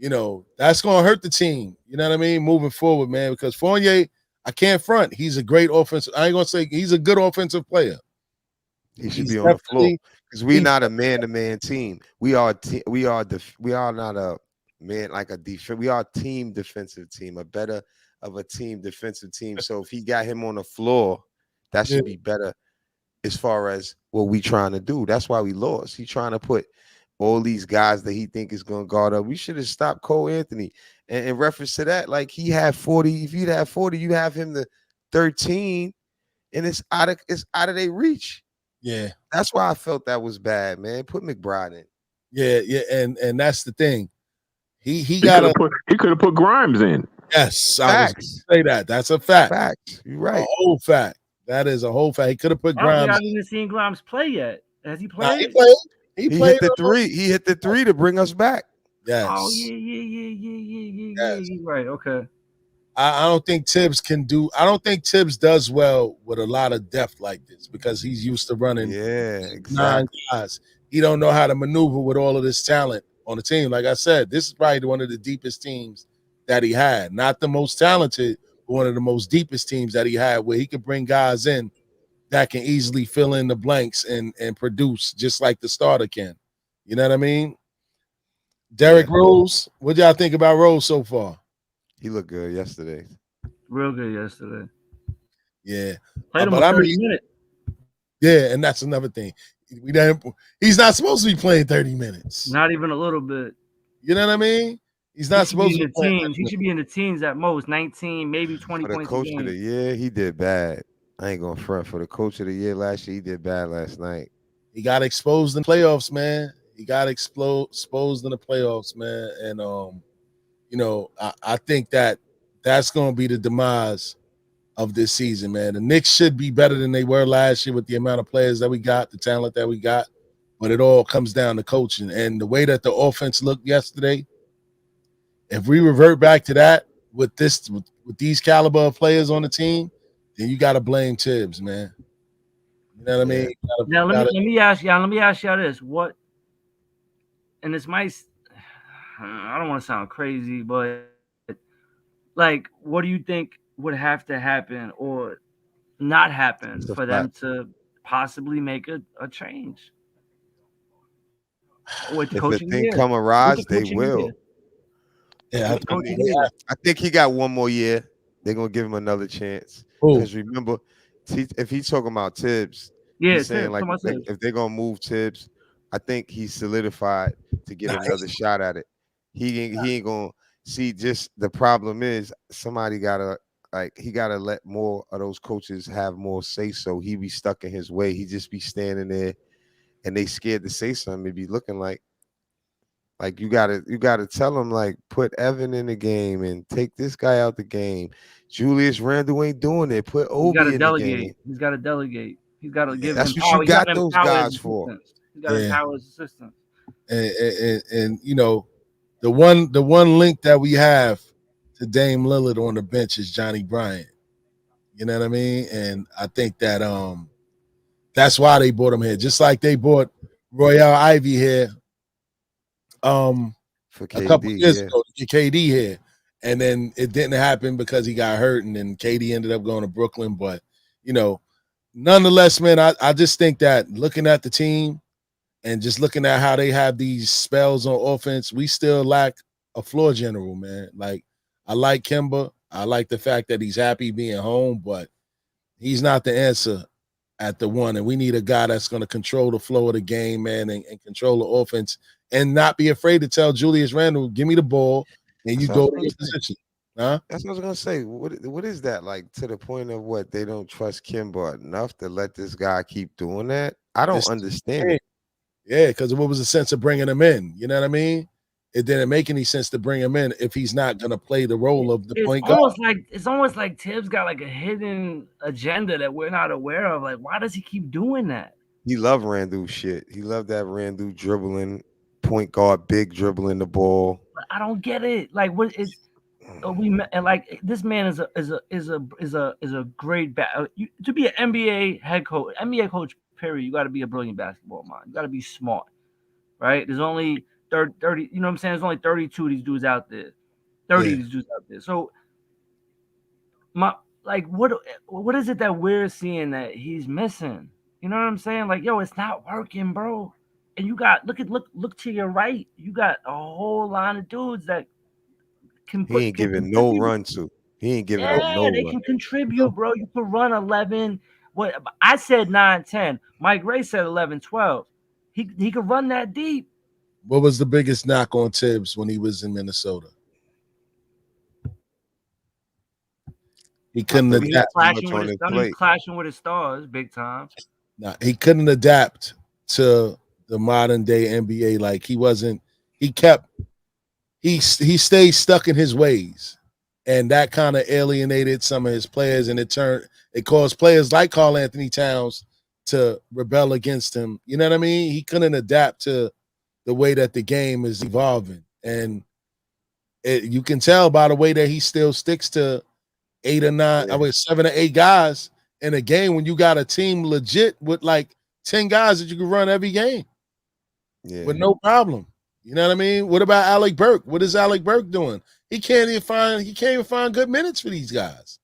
gonna hurt the team. You know what I mean? Moving forward, man. Because Fournier, I can't front. He's a great offensive. I ain't gonna say he's a good offensive player. He should be on the floor because we're not a man-to-man team. We are not a man like a defense. We are a team defensive team, a better of a team defensive team. So if he got him on the floor, that should be better as far as what we trying to do. That's why we lost. He trying to put all these guys that he think is going to guard up. We should have stopped Cole Anthony. And in reference to that, like he had 40. If you'd have 40, you'd have him to 13, and it's out of their reach. Yeah, that's why I felt that was bad, man. Put McBride in. Yeah, and that's the thing. He could have put Grimes in. Yes, facts. I was going to say that. That's a fact. Facts. You're right. A whole fact. That is a whole fact. He could have put Grimes. I haven't even seen Grimes play yet. Has he played? He played. He played hit the three. He hit the three to bring us back. Yes. Oh yeah. Right. Okay. I don't think Tibbs can do. I don't think Tibbs does well with a lot of depth like this because he's used to running 9 guys. He don't know how to maneuver with all of this talent on the team. Like I said, this is probably one of the deepest teams that he had. Not the most talented, but one of the most deepest teams that he had, where he could bring guys in that can easily fill in the blanks and produce just like the starter can. You know what I mean? Derrick Rose, what y'all think about Rose so far? He looked good yesterday. Real good yesterday. Yeah. Played him 30 minutes. Yeah, and that's another thing. He's not supposed to be playing 30 minutes. Not even a little bit. You know what I mean? He's not supposed to be playing. He should be in the teens at most, 19, maybe 20 for the points coach a game. Of the year, he did bad. I ain't going to front. For the coach of the year last year, he did bad last night. He got exposed in the playoffs, man. He got exposed in the playoffs, man. And, I think that's going to be the demise of this season, man. The Knicks should be better than they were last year with the amount of players that we got, the talent that we got. But it all comes down to coaching. And the way that the offense looked yesterday, if we revert back to that with these caliber of players on the team, then you got to blame Tibbs, man. You know what I mean? Now let me ask y'all this: what? And this might, I don't want to sound crazy, but like, what do you think would have to happen or not happen for them to possibly make a change? If the thing come arise, they will. Yeah, I think he got one more year. They're gonna give him another chance. Because remember, if he's talking about Tibbs, he's saying like if they're gonna move Tibbs, I think he's solidified to get another shot at it. He ain't gonna see. Just the problem is somebody gotta let more of those coaches have more say so. He be stuck in his way. He just be standing there, and they scared to say something. It be looking like you gotta tell him, like, put Evan in the game and take this guy out the game. Julius Randle ain't doing it. Put Obi in the game. He's got to delegate. He's got to give. That's what you got those guys for. He's got to empower his assistants. And the one link that we have to Dame Lillard on the bench is Johnny Bryant. You know what I mean? And I think that that's why they brought him here, just like they brought Royale Ivy here. For KD, a couple years ago to get KD here, and then it didn't happen because he got hurt, and then KD ended up going to Brooklyn. But nonetheless, man, I just think that looking at the team and just looking at how they have these spells on offense, we still lack a floor general, man. Like, I like Kemba, I like the fact that he's happy being home, but he's not the answer at the one, and we need a guy that's going to control the flow of the game, man, and control the offense. And not be afraid to tell Julius Randle, give me the ball, and you go to your position. Huh? That's what I was gonna say. What is that like to the point of what they don't trust Kimba enough to let this guy keep doing that? I don't It's understand it. Yeah, because what was the sense of bringing him in? You know what I mean? It didn't make any sense to bring him in if he's not going to play the role of the point guard. It's almost like Tibbs got like a hidden agenda that we're not aware of. Like, why does he keep doing that? He loved Randall shit. He loved that Randall dribbling, point guard, big dribbling the ball. I don't get it. Like, what is like this man is a great to be an NBA head coach, NBA coach. Period. You got to be a brilliant basketball mind. You got to be smart, right? There's only 30. You know what I'm saying? There's only 32 of these dudes out there. 30 of these dudes out there. So what is it that we're seeing that he's missing? You know what I'm saying? Like, yo, it's not working, bro. And you got look to your right. You got a whole line of dudes that He ain't giving no run to. He ain't giving up no they run. can contribute, bro. You could run 11. What I said 9, 10. Mike Ray said 11, 12. He could run that deep. What was the biggest knock on Tibbs when he was in Minnesota? He couldn't adapt. Clashing with his stars, big time. Nah, he couldn't adapt to the modern day NBA. Like he stayed stuck in his ways, and that kind of alienated some of his players, and it caused players like Karl Anthony Towns to rebel against him. You know what I mean? He couldn't adapt to the way that the game is evolving, and you can tell by the way that he still sticks to 8 or 9, 7 or 8 guys in a game when you got a team legit with like 10 guys that you can run every game with no problem. You know what I mean? What about Alec Burke? What is Alec Burke doing? He can't even find good minutes for these guys.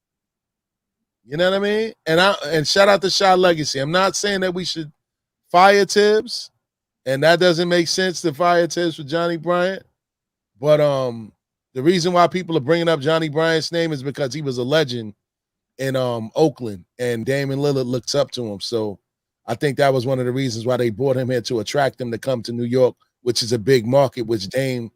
You know what I mean? And shout out to Shaw Legacy. I'm not saying that we should fire Tibbs, and that doesn't make sense to fire Tibbs for Johnny Bryant. But the reason why people are bringing up Johnny Bryant's name is because he was a legend in Oakland, and Damian Lillard looks up to him. So I think that was one of the reasons why they brought him here, to attract him to come to New York, which is a big market, which Dame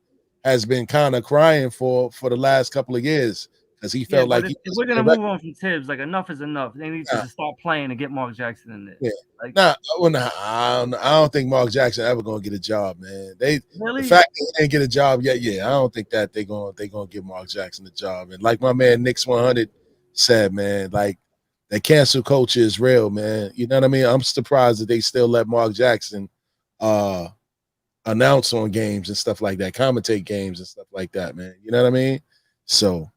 has been kind of crying for the last couple of years, because he felt like if we're gonna move on from Tibbs, like enough is enough. They need to just stop playing and get Mark Jackson in there. Yeah. I don't think Mark Jackson ever gonna get a job, man. The fact that they didn't get a job yet, I don't think that they gonna give Mark Jackson a job. And like my man Knicks 100 said, man, like the cancel culture is real, man. You know what I mean? I'm surprised that they still let Mark Jackson announce on games and stuff like that, commentate games and stuff like that, man. You know what I mean? So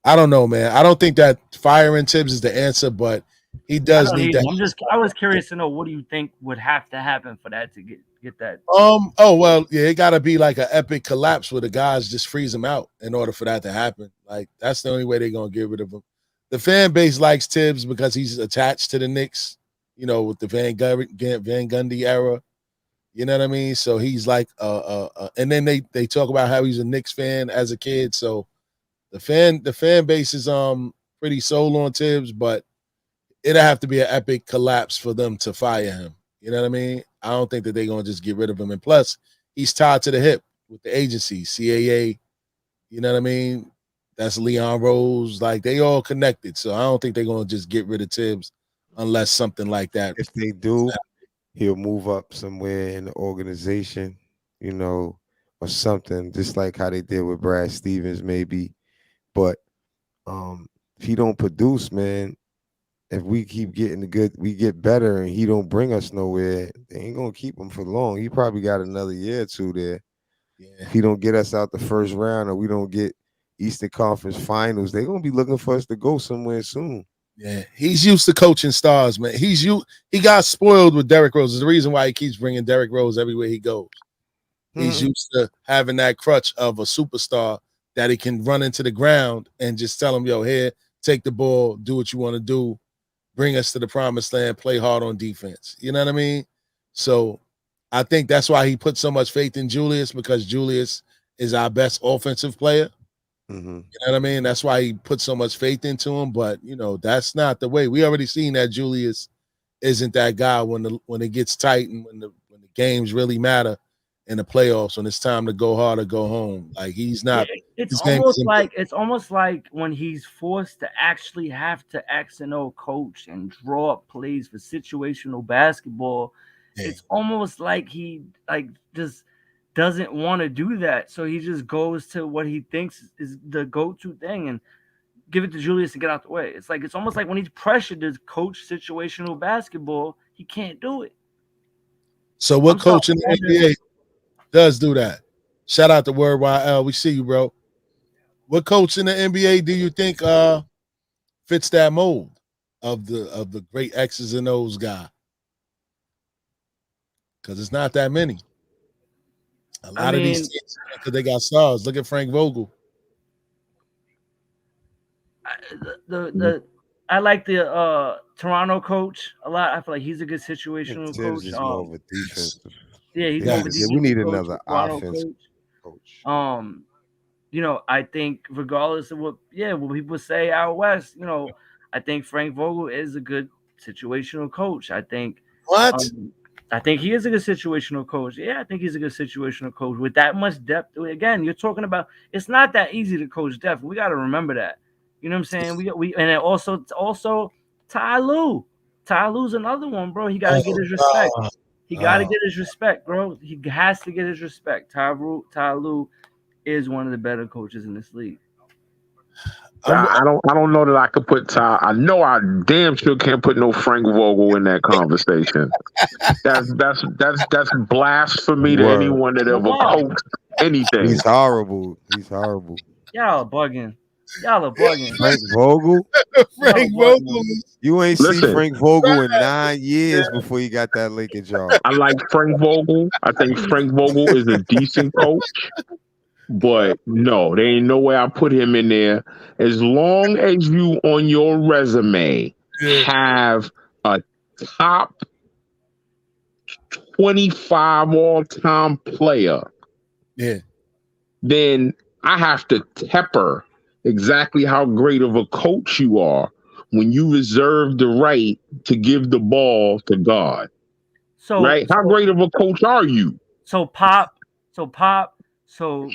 I don't know, man. I don't think that firing Tibbs is the answer, but he does need that. I was curious to know, what do you think would have to happen for that to get that? It got to be like an epic collapse where the guys just freeze him out in order for that to happen. Like, that's the only way they're gonna get rid of him. The fan base likes Tibbs because he's attached to the Knicks, you know, with the Van Gundy era. You know what I mean? So he's like, and then they talk about how he's a Knicks fan as a kid. So the fan base is pretty sold on Tibbs, but it'll have to be an epic collapse for them to fire him. You know what I mean? I don't think that they're gonna just get rid of him. And plus, he's tied to the hip with the agency, CAA. You know what I mean? That's Leon Rose. Like, they all connected. So I don't think they're gonna just get rid of Tibbs unless something like that. If they do, he'll move up somewhere in the organization, you know, or something, just like how they did with Brad Stevens, maybe. But if he don't produce, man, if we keep getting we get better, and he don't bring us nowhere, they ain't gonna keep him for long. He probably got another year or two there. Yeah. If he don't get us out the first round, or we don't get Eastern Conference Finals, they're gonna be looking for us to go somewhere soon. Yeah, he's used to coaching stars, man. He got spoiled with Derrick Rose. It's the reason why he keeps bringing Derrick Rose everywhere he goes. He's used to having that crutch of a superstar that he can run into the ground and just tell him, yo, here, take the ball, do what you want to do, bring us to the promised land, play hard on defense. You know what I mean? So I think that's why he put so much faith in Julius, because Julius is our best offensive player. You know what I mean? That's why he put so much faith into him. But, you know, that's not the way. We already seen that Julius isn't that guy when it gets tight, and when the games really matter in the playoffs, when it's time to go hard or go home. Like, he's not. It's His game is almost like when he's forced to actually have to X and O coach and draw up plays for situational basketball. Yeah. It's almost like he just doesn't want to do that. So he just goes to what he thinks is the go-to thing and give it to Julius and get out the way. It's almost like when he's pressured to coach situational basketball, he can't do it. So what coach in the NBA does do that? Shout out to Word YL. We see you, bro. What coach in the NBA do you think fits that mold of the great X's and O's guy? Because it's not that many. A lot of these teams, because they got stars. Look at Frank Vogel. I like the Toronto coach a lot. I feel like he's a good situational coach. Is more of a defensive. Yeah, he's more of a defensive we need coach, another offensive coach. I think regardless of what people say out west, I think Frank Vogel is a good situational coach. I think I think he is a good situational coach. Yeah, I think he's a good situational coach with that much depth. Again, you're talking about it's not that easy to coach depth. We got to remember that. You know what I'm saying? We and also Ty Lue. Ty Lue's another one, bro. He got to get his respect. He got to get his respect, bro. He has to get his respect. Ty Lue is one of the better coaches in this league. I don't know that I could put Ty. I know I damn sure can't put no Frank Vogel in that conversation. That's blasphemy to anyone that ever coached anything. He's horrible. Y'all are bugging. Frank Vogel? Frank Vogel. You ain't seen Frank Vogel in 9 years before you got that Laker job. I like Frank Vogel. I think Frank Vogel is a decent coach. But no, there ain't no way I put him in there. As long as you on your resume have a top 25 all-time player, then I have to temper exactly how great of a coach you are when you reserve the right to give the ball to God. How great of a coach are you? So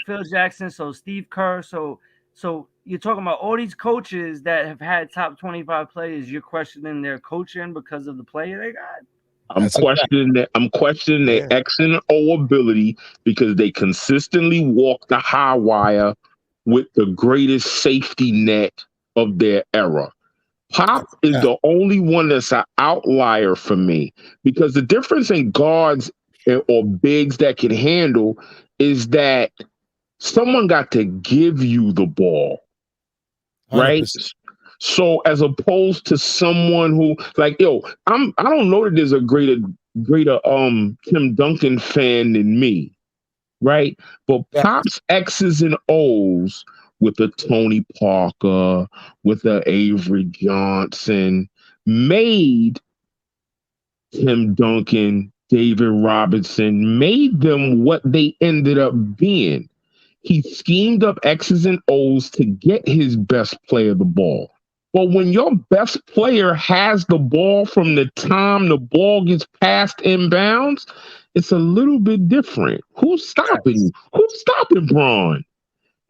Phil Jackson, so Steve Kerr, so you're talking about all these coaches that have had top 25 players. You're questioning their coaching because of the player they got. I'm questioning their X and O ability because they consistently walk the high wire with the greatest safety net of their era. Pop is the only one that's an outlier for me because the difference in guards or bigs that can handle is that someone got to give you the ball, right? 100%. So as opposed to someone who I don't know that there's a greater Tim Duncan fan than me, right? But Pop's X's and O's with a Tony Parker, with a Avery Johnson, made Tim Duncan, David Robinson, made them what they ended up being. He schemed up X's and O's to get his best player the ball. But when your best player has the ball from the time the ball gets passed inbounds, it's a little bit different. Who's stopping you? Who's stopping Braun?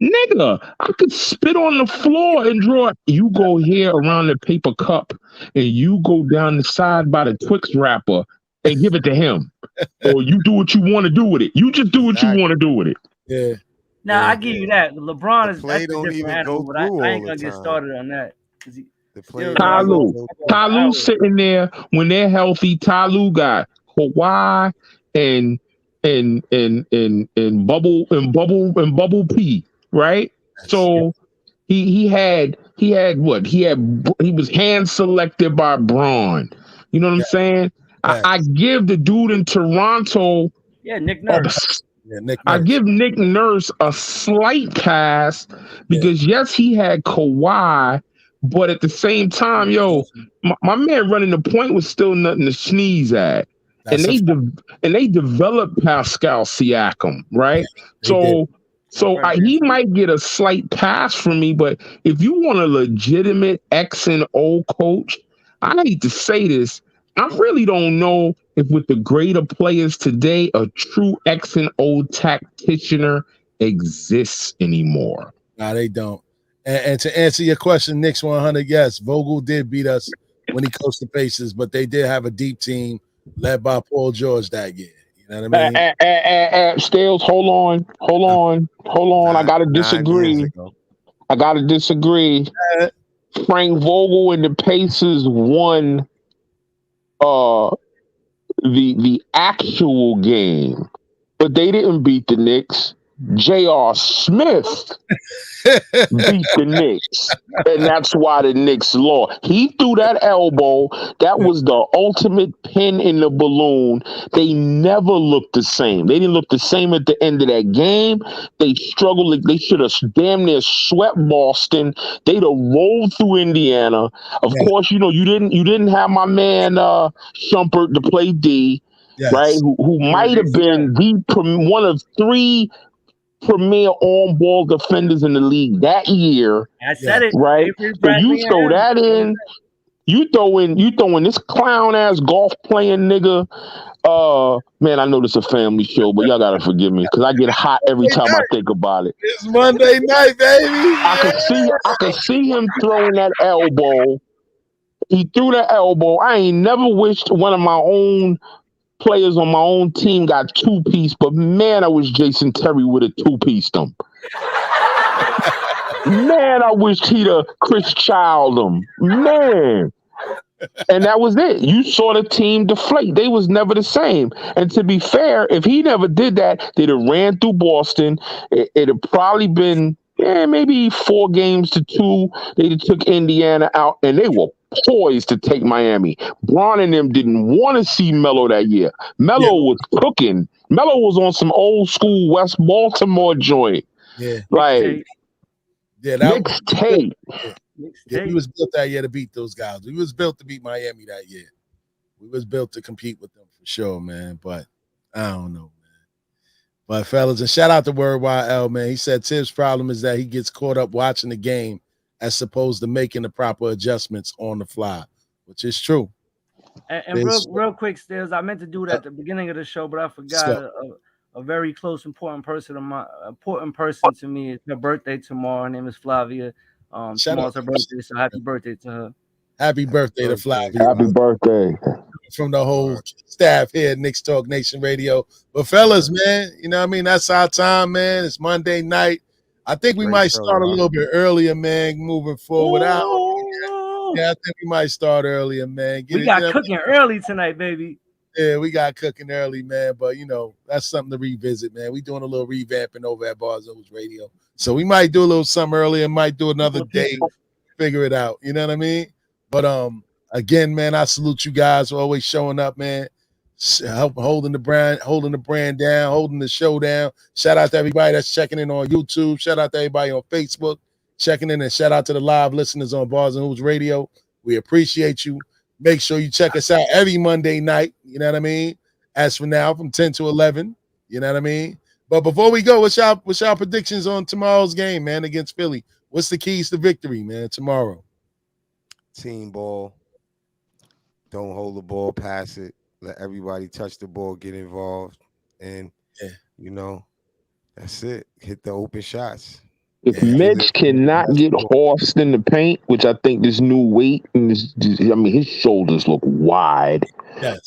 Nigga, I could spit on the floor and draw. You go here around the paper cup and you go down the side by the Twix wrapper and give it to him. Or you do what you want to do with it. You just do what you want to do with it. Yeah. Now, I give you that. LeBron is play don't even animal, go but I through ain't all going the to get time. started on that. Ty Lue sitting there when they're healthy. Ty Lue got Kawhi and Bubble P, right? So he was hand selected by Braun. You know what I'm saying? I give the dude in Toronto Nick Nurse. I give Nick Nurse a slight pass because yes, he had Kawhi, but at the same time, my man running the point was still nothing to sneeze at. And they developed Pascal Siakam, right? He might get a slight pass from me, but if you want a legitimate X and O coach, I hate to say this, I really don't know if with the greater players today, a true X and O tacticianer exists anymore. Nah, they don't. And to answer your question, Knicks 100, yes, Vogel did beat us when he coached the Pacers, but they did have a deep team led by Paul George that year. You know what I mean? Stales, hold on. I gotta 9 years disagree. ago. Frank Vogel and the Pacers won the actual game, but they didn't beat the Knicks. J.R. Smith beat the Knicks, and that's why the Knicks lost. He threw that elbow. That was the ultimate pin in the balloon. They never looked the same. They didn't look the same at the end of that game. They struggled. They should have damn near swept Boston. They'd have rolled through Indiana. Of course, you didn't have my man Shumpert to play D, right? Who might have been one of 3 premier on-ball defenders in the league that year. I said it, right? So you throw that in. You throw in this clown ass golf playing nigga. Man, I know this is a family show, but y'all gotta forgive me because I get hot every time I think about it. It's Monday night, baby. I could see him throwing that elbow. He threw that elbow. I ain't never wished one of my own players on my own team got 2-piece, but man, I wish Jason Terry would have 2-pieced them. Man, I wished he'd have Chris Child them. Man. And that was it. You saw the team deflate. They was never the same. And to be fair, if he never did that, they'd have ran through Boston. It'd have probably been maybe 4 games to 2. They'd have took Indiana out, and they were poised to take Miami. Bron and them didn't want to see Melo that year. Melo was cooking. Melo was on some old school West Baltimore joint. Yeah. Like, mixtape. Yeah, we was built that year to beat those guys. We was built to beat Miami that year. We was built to compete with them for sure, man. But I don't know, man. But fellas, and shout out to Word YL, man. He said Tibbs' problem is that he gets caught up watching the game as opposed to making the proper adjustments on the fly, which is true. And real quick, Stills, I meant to do that at the beginning of the show, but I forgot. A very close, important person to me. It's her birthday tomorrow. Her name is Flavia. Tomorrow's her birthday, so happy birthday to her. Happy birthday to Flavia. Happy birthday. From the whole staff here at Knicks Talk Nation Radio. But fellas, man, you know what I mean? That's our time, man. It's Monday night. I think we might start a little bit earlier, man, moving forward. I think we might start earlier, man. We got cooking early tonight, baby. Yeah, we got cooking early, man. But, that's something to revisit, man. We doing a little revamping over at Bars News Radio. So we might do a little something earlier, might do another day, figure it out. You know what I mean? But again, man, I salute you guys for always showing up, man. Holding the brand down, holding the show down. Shout out to everybody that's checking in on YouTube. Shout out to everybody on Facebook checking in, and shout out to the live listeners on Bars and Hoops Radio. We appreciate you. Make sure you check us out every Monday night. You know what I mean? As for now, from 10 to 11. You know what I mean? But before we go, what's y'all predictions on tomorrow's game, man, against Philly? What's the keys to victory, man, tomorrow? Team ball. Don't hold the ball, pass it. Let everybody touch the ball, get involved. And, that's it. Hit the open shots. If Mitch cannot get horsed in the paint, which I think this new weight, and his shoulders look wide. Yes.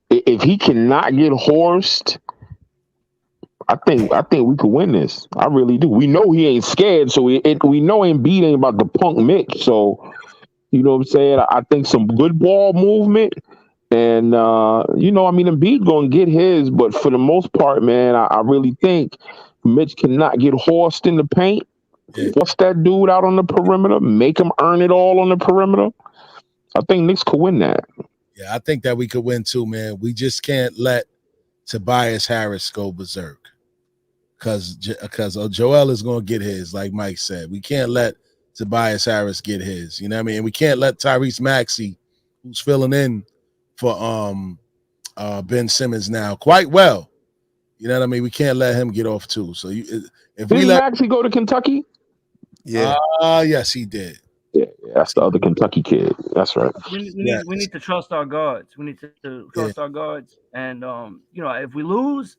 If he cannot get horsed, I think we could win this. I really do. We know he ain't scared, so we know Embiid ain't about to punk Mitch. So, you know what I'm saying? I think some good ball movement. And, Embiid going to get his. But for the most part, man, I really think Mitch cannot get horsed in the paint. Force that dude out on the perimeter. Make him earn it all on the perimeter. I think Knicks could win that. Yeah, I think that we could win too, man. We just can't let Tobias Harris go berserk. Because Joel is going to get his, like Mike said. We can't let Tobias Harris get his. You know what I mean? And we can't let Tyrese Maxey, who's filling in for Ben Simmons now quite well. You know what I mean? We can't let him get off too. So if we let Maxey go to Kentucky? Yeah. Yes, he did. Yeah, that's the other Kentucky kid. That's right. We need to trust our guards. We need to trust our guards. And if we lose,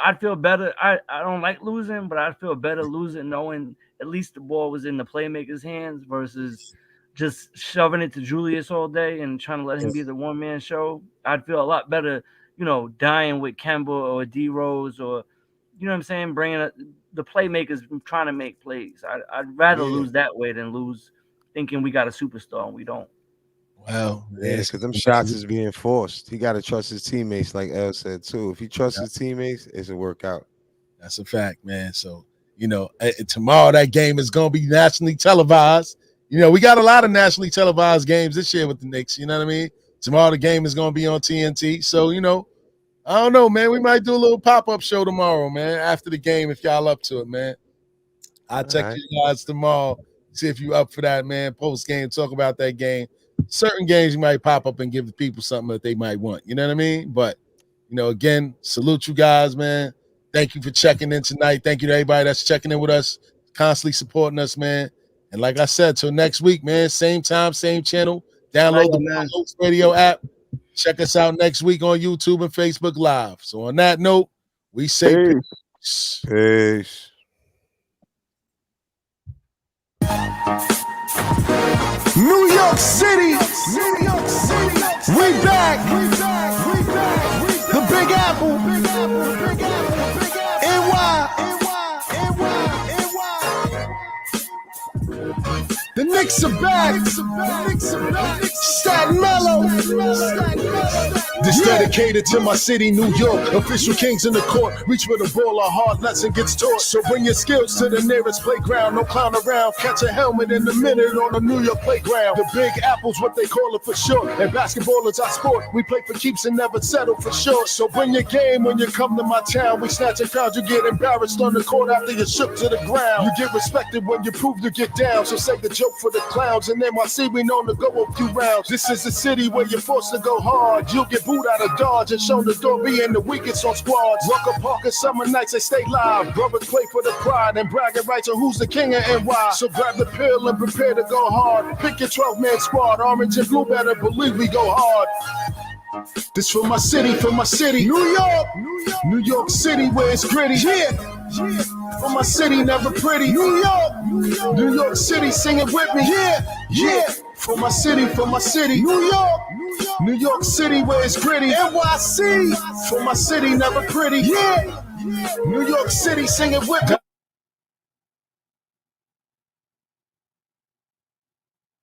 I'd feel better. I don't like losing, but I'd feel better losing knowing at least the ball was in the playmaker's hands versus just shoving it to Julius all day and trying to let him be the one-man show. I'd feel a lot better, dying with Kemba or D Rose or, what I'm saying, bringing the playmakers trying to make plays. I'd rather lose that way than lose thinking we got a superstar and we don't. Well, yeah, because them shots is being forced. He got to trust his teammates, like El said too. If he trusts his teammates, it's a workout. That's a fact, man. So, tomorrow that game is going to be nationally televised. We got a lot of nationally televised games this year with the Knicks. You know what I mean? Tomorrow the game is going to be on TNT. So, I don't know, man. We might do a little pop-up show tomorrow, man, after the game if y'all up to it, man. I'll text you guys tomorrow, see if you up for that, man. Post-game, talk about that game. Certain games you might pop up and give the people something that they might want. You know what I mean? But, again, salute you guys, man. Thank you for checking in tonight. Thank you to everybody that's checking in with us, constantly supporting us, man. And like I said, till next week, man, same time, same channel. Download the Post Radio app. Check us out next week on YouTube and Facebook Live. So on that note, we say peace. Peace. New York City. We back. The Big Apple. NY. The Knicks are back. Staten Mellow. This dedicated to my city, New York. Official kings in the court. Reach for the ball, a hard lesson gets taught. So bring your skills to the nearest playground. No clown around. Catch a helmet in a minute on a New York playground. The Big Apple's what they call it for short. And basketball is our sport. We play for keeps and never settle for sure. So bring your game when you come to my town. We snatch a crowd. You get embarrassed on the court after you shook to the ground. You get respected when you prove to get down. So say the joke for the clowns. And NYC, we known to go a few rounds. This is a city where you're forced to go hard. You'll get booed out of Dodge and shown the door being the weakest on squads. Rucker Park and summer nights, they stay live. Brothers play for the pride and bragging rights on who's the king of NY. So grab the pill and prepare to go hard. Pick your 12-man squad. Orange and blue better believe we go hard. This for my city, New York. New York City where it's gritty. Yeah. For my city, never pretty. New York City, sing it with me. Yeah. For my city, New York City where it's gritty. NYC, for my city, never pretty. Yeah. New York City, sing it with me.